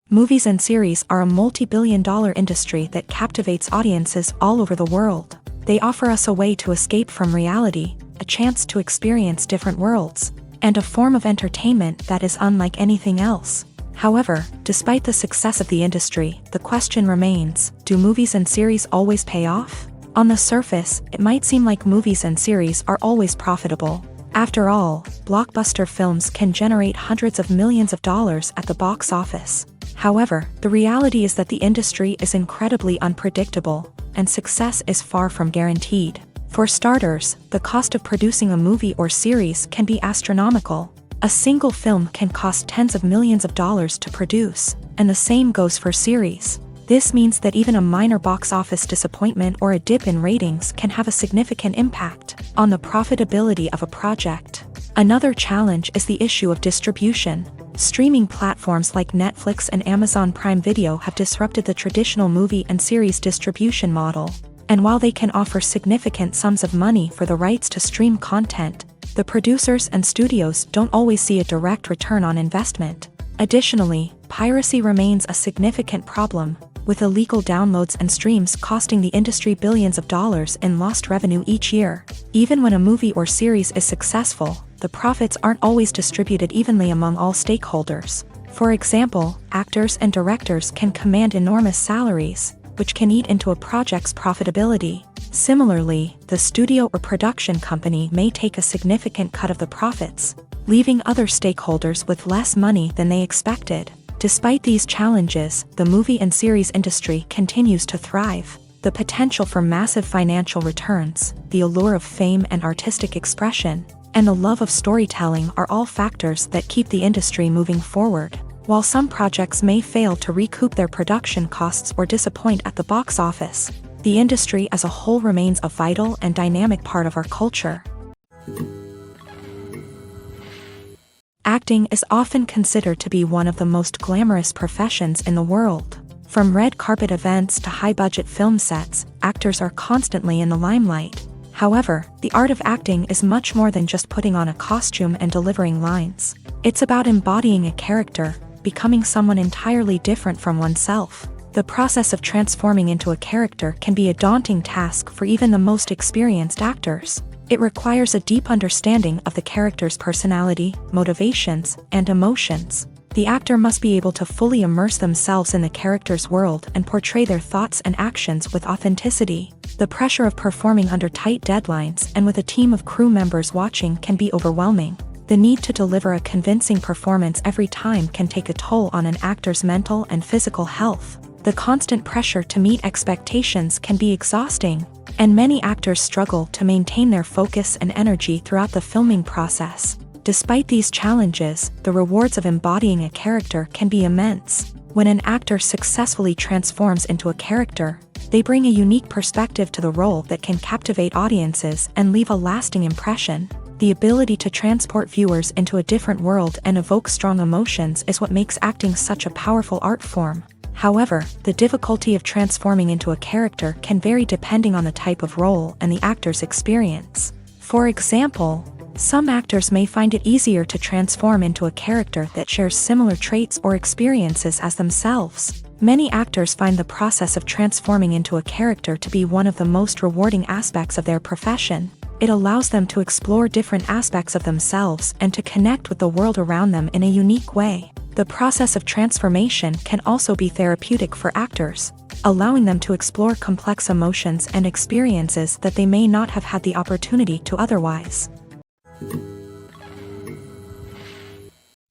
Movies and series are a multi-billion-dollar industry that captivates audiences all over the world. They offer us a way to escape from reality, a chance to experience different worlds, and a form of entertainment that is unlike anything else. However, despite the success of the industry, the question remains, do movies and series always pay off? On the surface, it might seem like movies and series are always profitable. After all, blockbuster films can generate hundreds of millions of dollars at the box office. However, the reality is that the industry is incredibly unpredictable, and success is far from guaranteed. For starters, the cost of producing a movie or series can be astronomical. A single film can cost tens of millions of dollars to produce, and the same goes for series. This means that even a minor box office disappointment or a dip in ratings can have a significant impact on the profitability of a project. Another challenge is the issue of distribution. Streaming platforms like Netflix and Amazon Prime Video have disrupted the traditional movie and series distribution model. And while they can offer significant sums of money for the rights to stream content, the producers and studios don't always see a direct return on investment. Additionally, piracy remains a significant problem, with illegal downloads and streams costing the industry billions of dollars in lost revenue each year. Even when a movie or series is successful, the profits aren't always distributed evenly among all stakeholders. For example, actors and directors can command enormous salaries, which can eat into a project's profitability. Similarly, the studio or production company may take a significant cut of the profits, leaving other stakeholders with less money than they expected. Despite these challenges, the movie and series industry continues to thrive. The potential for massive financial returns, the allure of fame and artistic expression, and the love of storytelling are all factors that keep the industry moving forward. While some projects may fail to recoup their production costs or disappoint at the box office, the industry as a whole remains a vital and dynamic part of our culture. Acting is often considered to be one of the most glamorous professions in the world. From red carpet events to high-budget film sets, actors are constantly in the limelight. However, the art of acting is much more than just putting on a costume and delivering lines. It's about embodying a character, becoming someone entirely different from oneself. The process of transforming into a character can be a daunting task for even the most experienced actors. It requires a deep understanding of the character's personality, motivations, and emotions. The actor must be able to fully immerse themselves in the character's world and portray their thoughts and actions with authenticity. The pressure of performing under tight deadlines and with a team of crew members watching can be overwhelming. The need to deliver a convincing performance every time can take a toll on an actor's mental and physical health. The constant pressure to meet expectations can be exhausting, and many actors struggle to maintain their focus and energy throughout the filming process. Despite these challenges, the rewards of embodying a character can be immense. When an actor successfully transforms into a character, they bring a unique perspective to the role that can captivate audiences and leave a lasting impression. The ability to transport viewers into a different world and evoke strong emotions is what makes acting such a powerful art form. However, the difficulty of transforming into a character can vary depending on the type of role and the actor's experience. For example, some actors may find it easier to transform into a character that shares similar traits or experiences as themselves. Many actors find the process of transforming into a character to be one of the most rewarding aspects of their profession. It allows them to explore different aspects of themselves and to connect with the world around them in a unique way. The process of transformation can also be therapeutic for actors, allowing them to explore complex emotions and experiences that they may not have had the opportunity to otherwise.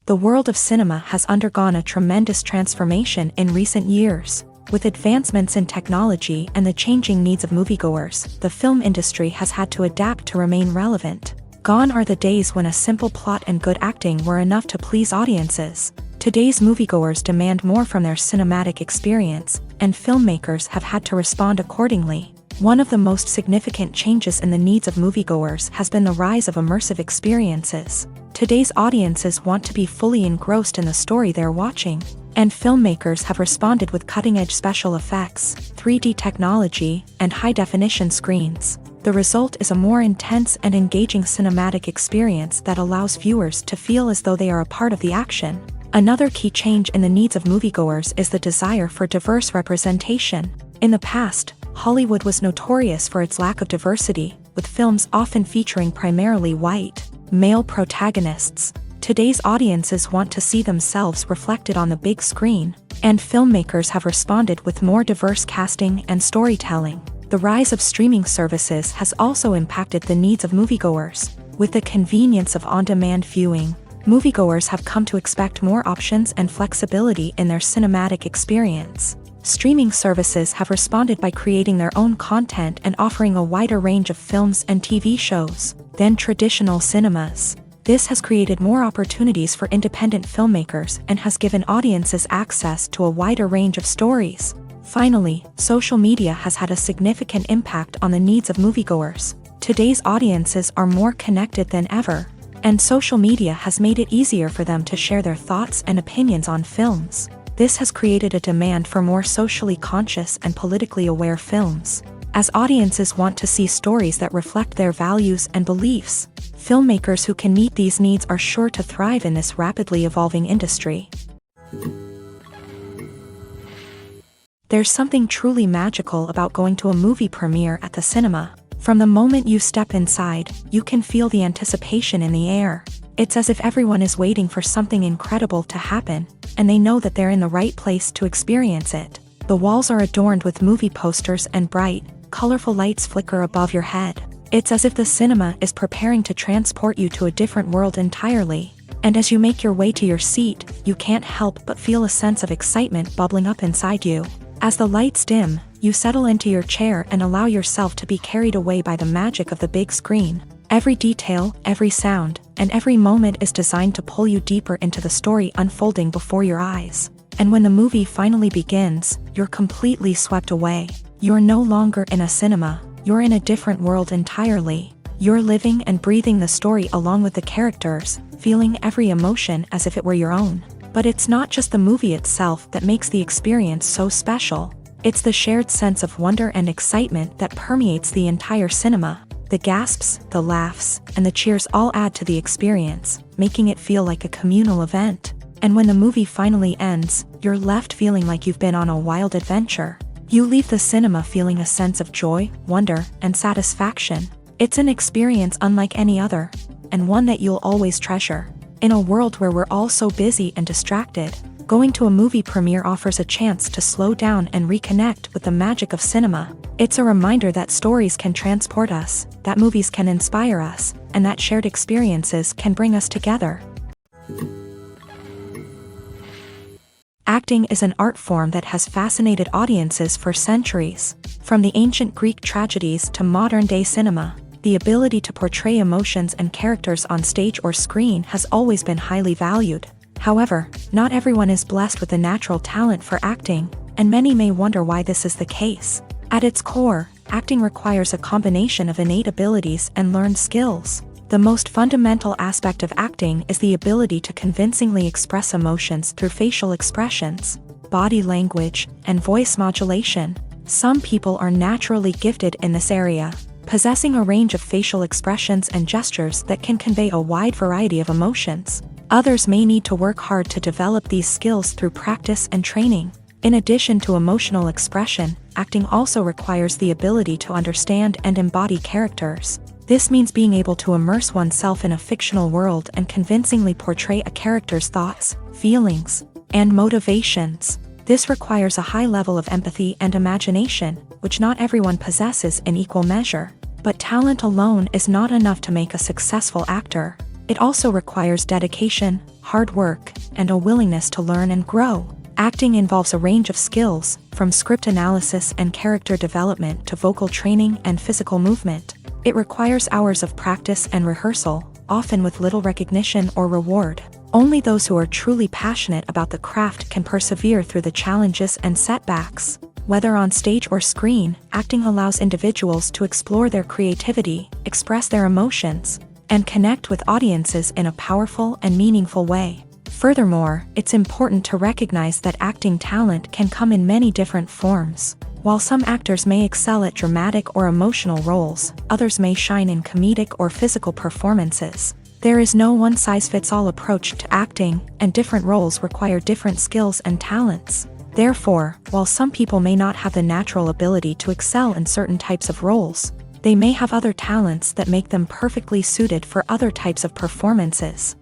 The world of cinema has undergone a tremendous transformation in recent years. With advancements in technology and the changing needs of moviegoers, the film industry has had to adapt to remain relevant. Gone are the days when a simple plot and good acting were enough to please audiences. Today's moviegoers demand more from their cinematic experience, and filmmakers have had to respond accordingly. One of the most significant changes in the needs of moviegoers has been the rise of immersive experiences. Today's audiences want to be fully engrossed in the story they're watching, and filmmakers have responded with cutting-edge special effects, 3D technology, and high-definition screens. The result is a more intense and engaging cinematic experience that allows viewers to feel as though they are a part of the action. Another key change in the needs of moviegoers is the desire for diverse representation. In the past, Hollywood was notorious for its lack of diversity, with films often featuring primarily white, male protagonists. Today's audiences want to see themselves reflected on the big screen, and filmmakers have responded with more diverse casting and storytelling. The rise of streaming services has also impacted the needs of moviegoers. With the convenience of on-demand viewing, moviegoers have come to expect more options and flexibility in their cinematic experience. Streaming services have responded by creating their own content and offering a wider range of films and TV shows than traditional cinemas. This has created more opportunities for independent filmmakers and has given audiences access to a wider range of stories. Finally, social media has had a significant impact on the needs of moviegoers. Today's audiences are more connected than ever, and social media has made it easier for them to share their thoughts and opinions on films. This has created a demand for more socially conscious and politically aware films. As audiences want to see stories that reflect their values and beliefs, filmmakers who can meet these needs are sure to thrive in this rapidly evolving industry. There's something truly magical about going to a movie premiere at the cinema. From the moment you step inside, you can feel the anticipation in the air. It's as if everyone is waiting for something incredible to happen, and they know that they're in the right place to experience it. The walls are adorned with movie posters and bright, colorful lights flicker above your head. It's as if the cinema is preparing to transport you to a different world entirely. And as you make your way to your seat, you can't help but feel a sense of excitement bubbling up inside you. As the lights dim, you settle into your chair and allow yourself to be carried away by the magic of the big screen. Every detail, every sound, and every moment is designed to pull you deeper into the story unfolding before your eyes. And when the movie finally begins, you're completely swept away. You're no longer in a cinema, you're in a different world entirely. You're living and breathing the story along with the characters, feeling every emotion as if it were your own. But it's not just the movie itself that makes the experience so special. It's the shared sense of wonder and excitement that permeates the entire cinema. The gasps, the laughs, and the cheers all add to the experience, making it feel like a communal event. And when the movie finally ends, you're left feeling like you've been on a wild adventure. You leave the cinema feeling a sense of joy, wonder, and satisfaction. It's an experience unlike any other, and one that you'll always treasure. In a world where we're all so busy and distracted, going to a movie premiere offers a chance to slow down and reconnect with the magic of cinema. It's a reminder that stories can transport us, that movies can inspire us, and that shared experiences can bring us together. Acting is an art form that has fascinated audiences for centuries. From the ancient Greek tragedies to modern-day cinema, the ability to portray emotions and characters on stage or screen has always been highly valued. However, not everyone is blessed with a natural talent for acting, and many may wonder why this is the case. At its core, acting requires a combination of innate abilities and learned skills. The most fundamental aspect of acting is the ability to convincingly express emotions through facial expressions, body language, and voice modulation. Some people are naturally gifted in this area, possessing a range of facial expressions and gestures that can convey a wide variety of emotions. Others may need to work hard to develop these skills through practice and training. In addition to emotional expression, acting also requires the ability to understand and embody characters. This means being able to immerse oneself in a fictional world and convincingly portray a character's thoughts, feelings, and motivations. This requires a high level of empathy and imagination, which not everyone possesses in equal measure. But talent alone is not enough to make a successful actor. It also requires dedication, hard work, and a willingness to learn and grow. Acting involves a range of skills, from script analysis and character development to vocal training and physical movement. It requires hours of practice and rehearsal, often with little recognition or reward. Only those who are truly passionate about the craft can persevere through the challenges and setbacks. Whether on stage or screen, acting allows individuals to explore their creativity, express their emotions, and connect with audiences in a powerful and meaningful way. Furthermore, it's important to recognize that acting talent can come in many different forms. While some actors may excel at dramatic or emotional roles, others may shine in comedic or physical performances. There is no one-size-fits-all approach to acting, and different roles require different skills and talents. Therefore, while some people may not have the natural ability to excel in certain types of roles, they may have other talents that make them perfectly suited for other types of performances.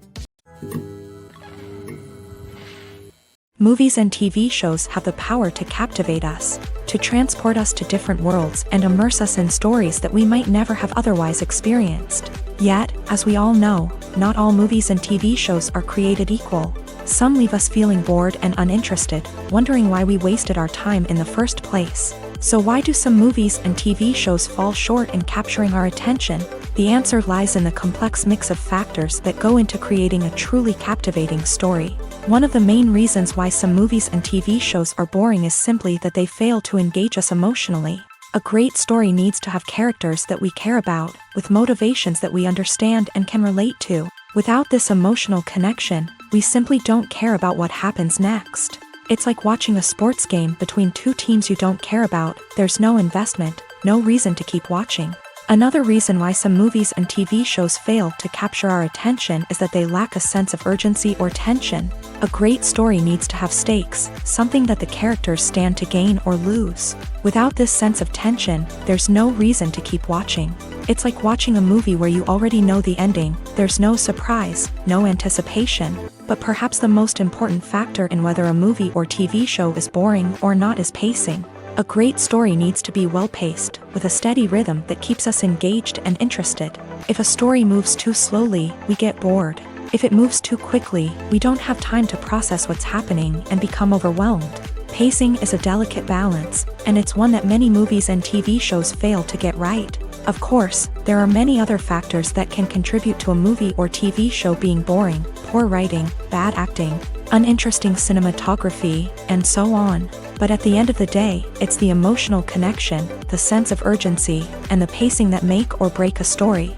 Movies and TV shows have the power to captivate us, to transport us to different worlds and immerse us in stories that we might never have otherwise experienced. Yet, as we all know, not all movies and TV shows are created equal. Some leave us feeling bored and uninterested, wondering why we wasted our time in the first place. So why do some movies and TV shows fall short in capturing our attention? The answer lies in the complex mix of factors that go into creating a truly captivating story. One of the main reasons why some movies and TV shows are boring is simply that they fail to engage us emotionally. A great story needs to have characters that we care about, with motivations that we understand and can relate to. Without this emotional connection, we simply don't care about what happens next. It's like watching a sports game between two teams you don't care about. There's no investment, no reason to keep watching. Another reason why some movies and TV shows fail to capture our attention is that they lack a sense of urgency or tension. A great story needs to have stakes, something that the characters stand to gain or lose. Without this sense of tension, there's no reason to keep watching. It's like watching a movie where you already know the ending. There's no surprise, no anticipation. But perhaps the most important factor in whether a movie or TV show is boring or not is pacing. A great story needs to be well-paced, with a steady rhythm that keeps us engaged and interested. If a story moves too slowly, we get bored. If it moves too quickly, we don't have time to process what's happening and become overwhelmed. Pacing is a delicate balance, and it's one that many movies and TV shows fail to get right. Of course, there are many other factors that can contribute to a movie or TV show being boring: poor writing, bad acting, uninteresting cinematography, and so on. But at the end of the day, it's the emotional connection, the sense of urgency, and the pacing that make or break a story.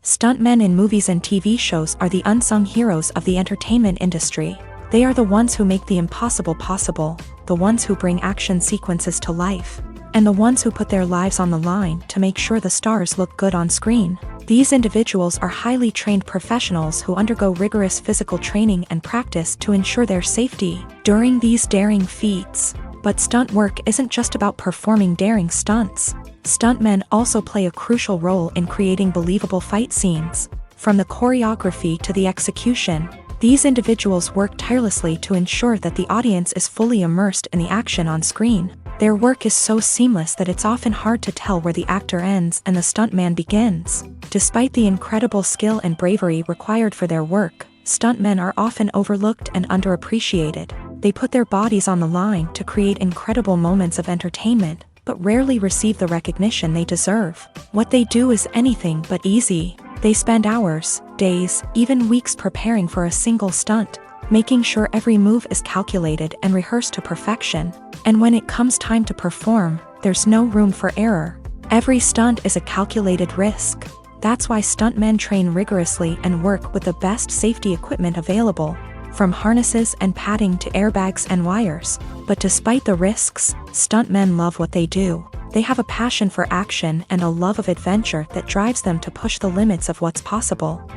Stuntmen in movies and TV shows are the unsung heroes of the entertainment industry. They are the ones who make the impossible possible, the ones who bring action sequences to life, and the ones who put their lives on the line to make sure the stars look good on screen. These individuals are highly trained professionals who undergo rigorous physical training and practice to ensure their safety during these daring feats. But stunt work isn't just about performing daring stunts. Stuntmen also play a crucial role in creating believable fight scenes. From the choreography to the execution, these individuals work tirelessly to ensure that the audience is fully immersed in the action on screen. Their work is so seamless that it's often hard to tell where the actor ends and the stuntman begins. Despite the incredible skill and bravery required for their work, stuntmen are often overlooked and underappreciated. They put their bodies on the line to create incredible moments of entertainment, but rarely receive the recognition they deserve. What they do is anything but easy. They spend hours, days, even weeks preparing for a single stunt, making sure every move is calculated and rehearsed to perfection. And when it comes time to perform, there's no room for error. Every stunt is a calculated risk. That's why stuntmen train rigorously and work with the best safety equipment available, from harnesses and padding to airbags and wires. But despite the risks, stuntmen love what they do. They have a passion for action and a love of adventure that drives them to push the limits of what's possible.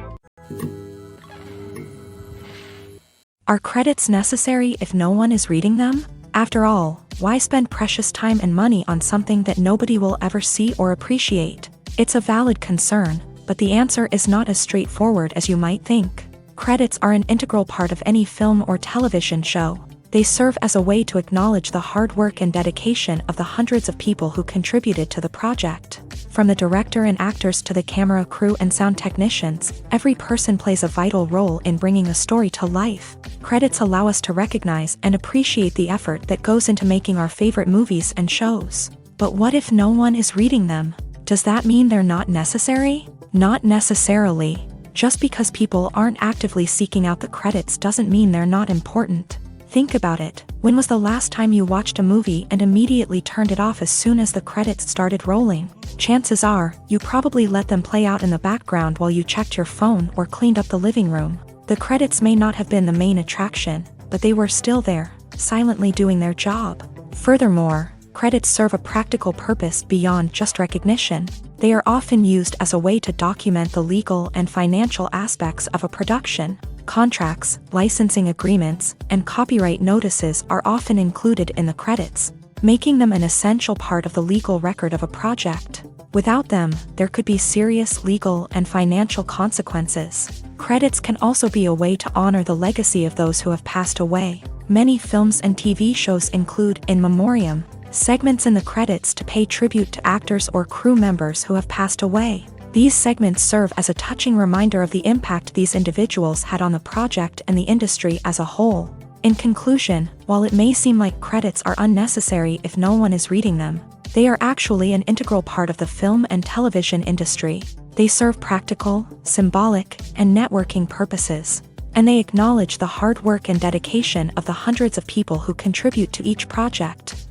Are credits necessary if no one is reading them? After all, why spend precious time and money on something that nobody will ever see or appreciate? It's a valid concern, but the answer is not as straightforward as you might think. Credits are an integral part of any film or television show. They serve as a way to acknowledge the hard work and dedication of the hundreds of people who contributed to the project. From the director and actors to the camera crew and sound technicians, every person plays a vital role in bringing a story to life. Credits allow us to recognize and appreciate the effort that goes into making our favorite movies and shows. But what if no one is reading them? Does that mean they're not necessary? Not necessarily. Just because people aren't actively seeking out the credits doesn't mean they're not important. Think about it. When was the last time you watched a movie and immediately turned it off as soon as the credits started rolling? Chances are, you probably let them play out in the background while you checked your phone or cleaned up the living room. The credits may not have been the main attraction, but they were still there, silently doing their job. Furthermore, credits serve a practical purpose beyond just recognition. They are often used as a way to document the legal and financial aspects of a production. Contracts, licensing agreements, and copyright notices are often included in the credits, making them an essential part of the legal record of a project. Without them, there could be serious legal and financial consequences. Credits can also be a way to honor the legacy of those who have passed away. Many films and TV shows include in memoriam segments in the credits to pay tribute to actors or crew members who have passed away. These segments serve as a touching reminder of the impact these individuals had on the project and the industry as a whole. In conclusion, while it may seem like credits are unnecessary if no one is reading them, they are actually an integral part of the film and television industry. They serve practical, symbolic, and networking purposes, and they acknowledge the hard work and dedication of the hundreds of people who contribute to each project.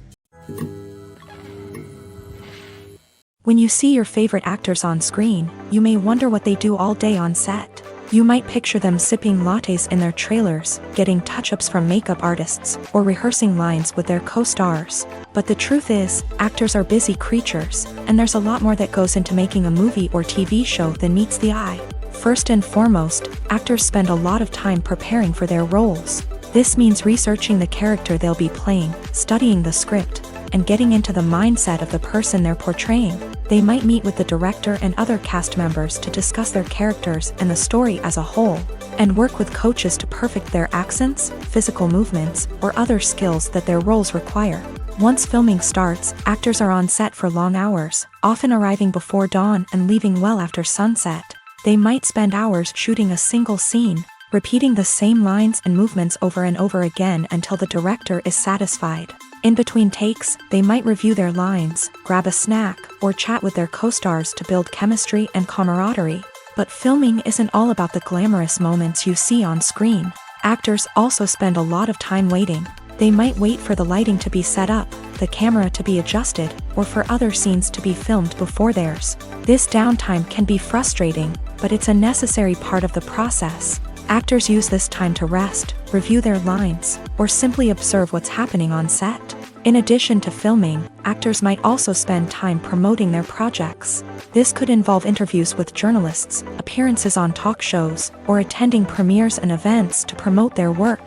When you see your favorite actors on screen, you may wonder what they do all day on set. You might picture them sipping lattes in their trailers, getting touch-ups from makeup artists, or rehearsing lines with their co-stars. But the truth is, actors are busy creatures, and there's a lot more that goes into making a movie or TV show than meets the eye. First and foremost, actors spend a lot of time preparing for their roles. This means researching the character they'll be playing, studying the script, and getting into the mindset of the person they're portraying. They might meet with the director and other cast members to discuss their characters and the story as a whole, and work with coaches to perfect their accents, physical movements, or other skills that their roles require. Once filming starts, actors are on set for long hours, often arriving before dawn and leaving well after sunset. They might spend hours shooting a single scene, repeating the same lines and movements over and over again until the director is satisfied. In between takes, they might review their lines, grab a snack, or chat with their co-stars to build chemistry and camaraderie. But filming isn't all about the glamorous moments you see on screen. Actors also spend a lot of time waiting. They might wait for the lighting to be set up, the camera to be adjusted, or for other scenes to be filmed before theirs. This downtime can be frustrating, but it's a necessary part of the process. Actors use this time to rest, review their lines, or simply observe what's happening on set. In addition to filming, actors might also spend time promoting their projects. This could involve interviews with journalists, appearances on talk shows, or attending premieres and events to promote their work.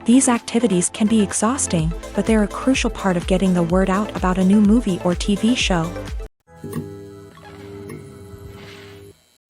These activities can be exhausting, but they're a crucial part of getting the word out about a new movie or TV show.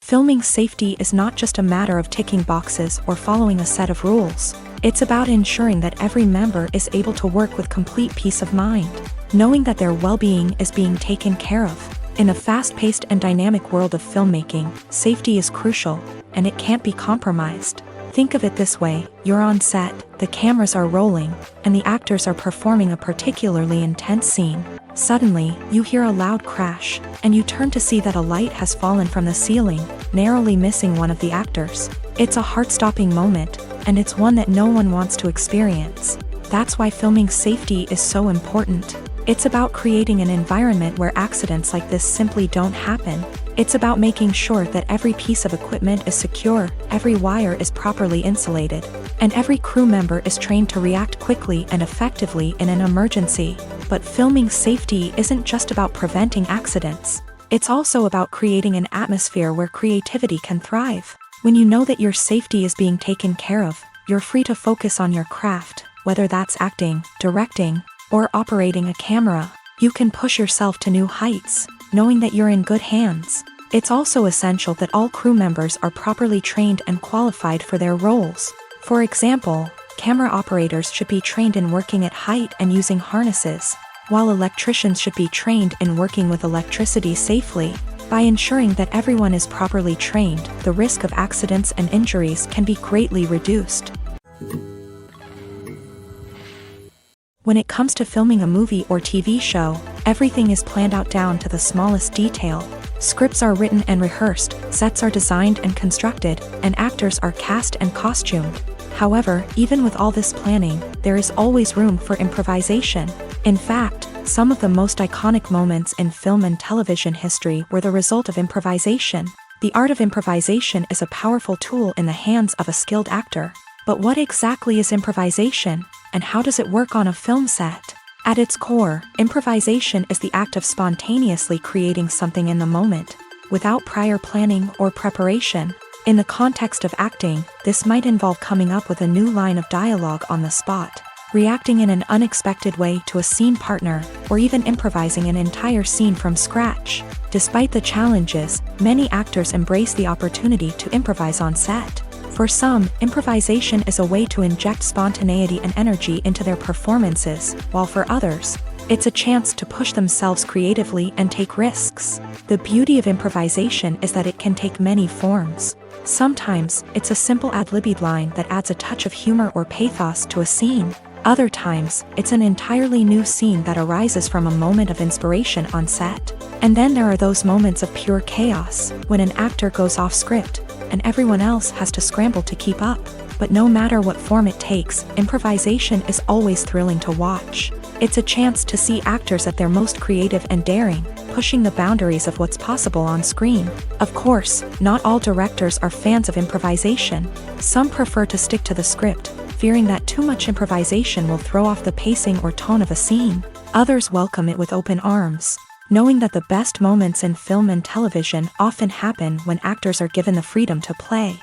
Filming safety is not just a matter of ticking boxes or following a set of rules. It's about ensuring that every member is able to work with complete peace of mind, knowing that their well-being is being taken care of. In a fast-paced and dynamic world of filmmaking, safety is crucial, and it can't be compromised. Think of it this way: you're on set, the cameras are rolling, and the actors are performing a particularly intense scene. Suddenly, you hear a loud crash, and you turn to see that a light has fallen from the ceiling, narrowly missing one of the actors. It's a heart-stopping moment, and it's one that no one wants to experience. That's why filming safety is so important. It's about creating an environment where accidents like this simply don't happen. It's about making sure that every piece of equipment is secure, every wire is properly insulated, and every crew member is trained to react quickly and effectively in an emergency. But filming safety isn't just about preventing accidents. It's also about creating an atmosphere where creativity can thrive. When you know that your safety is being taken care of, you're free to focus on your craft, whether that's acting, directing, or operating a camera. You can push yourself to new heights, knowing that you're in good hands. It's also essential that all crew members are properly trained and qualified for their roles. For example, camera operators should be trained in working at height and using harnesses, while electricians should be trained in working with electricity safely. By ensuring that everyone is properly trained, the risk of accidents and injuries can be greatly reduced. When it comes to filming a movie or TV show, everything is planned out down to the smallest detail. Scripts are written and rehearsed, sets are designed and constructed, and actors are cast and costumed. However, even with all this planning, there is always room for improvisation. In fact, some of the most iconic moments in film and television history were the result of improvisation. The art of improvisation is a powerful tool in the hands of a skilled actor. But what exactly is improvisation, and how does it work on a film set? At its core, improvisation is the act of spontaneously creating something in the moment, without prior planning or preparation. In the context of acting, this might involve coming up with a new line of dialogue on the spot, reacting in an unexpected way to a scene partner, or even improvising an entire scene from scratch. Despite the challenges, many actors embrace the opportunity to improvise on set. For some, improvisation is a way to inject spontaneity and energy into their performances, while for others, it's a chance to push themselves creatively and take risks. The beauty of improvisation is that it can take many forms. Sometimes, it's a simple ad-libbed line that adds a touch of humor or pathos to a scene. Other times, it's an entirely new scene that arises from a moment of inspiration on set. And then there are those moments of pure chaos, when an actor goes off script, and everyone else has to scramble to keep up. But no matter what form it takes, improvisation is always thrilling to watch. It's a chance to see actors at their most creative and daring, pushing the boundaries of what's possible on screen. Of course, not all directors are fans of improvisation. Some prefer to stick to the script, fearing that too much improvisation will throw off the pacing or tone of a scene. Others welcome it with open arms, knowing that the best moments in film and television often happen when actors are given the freedom to play.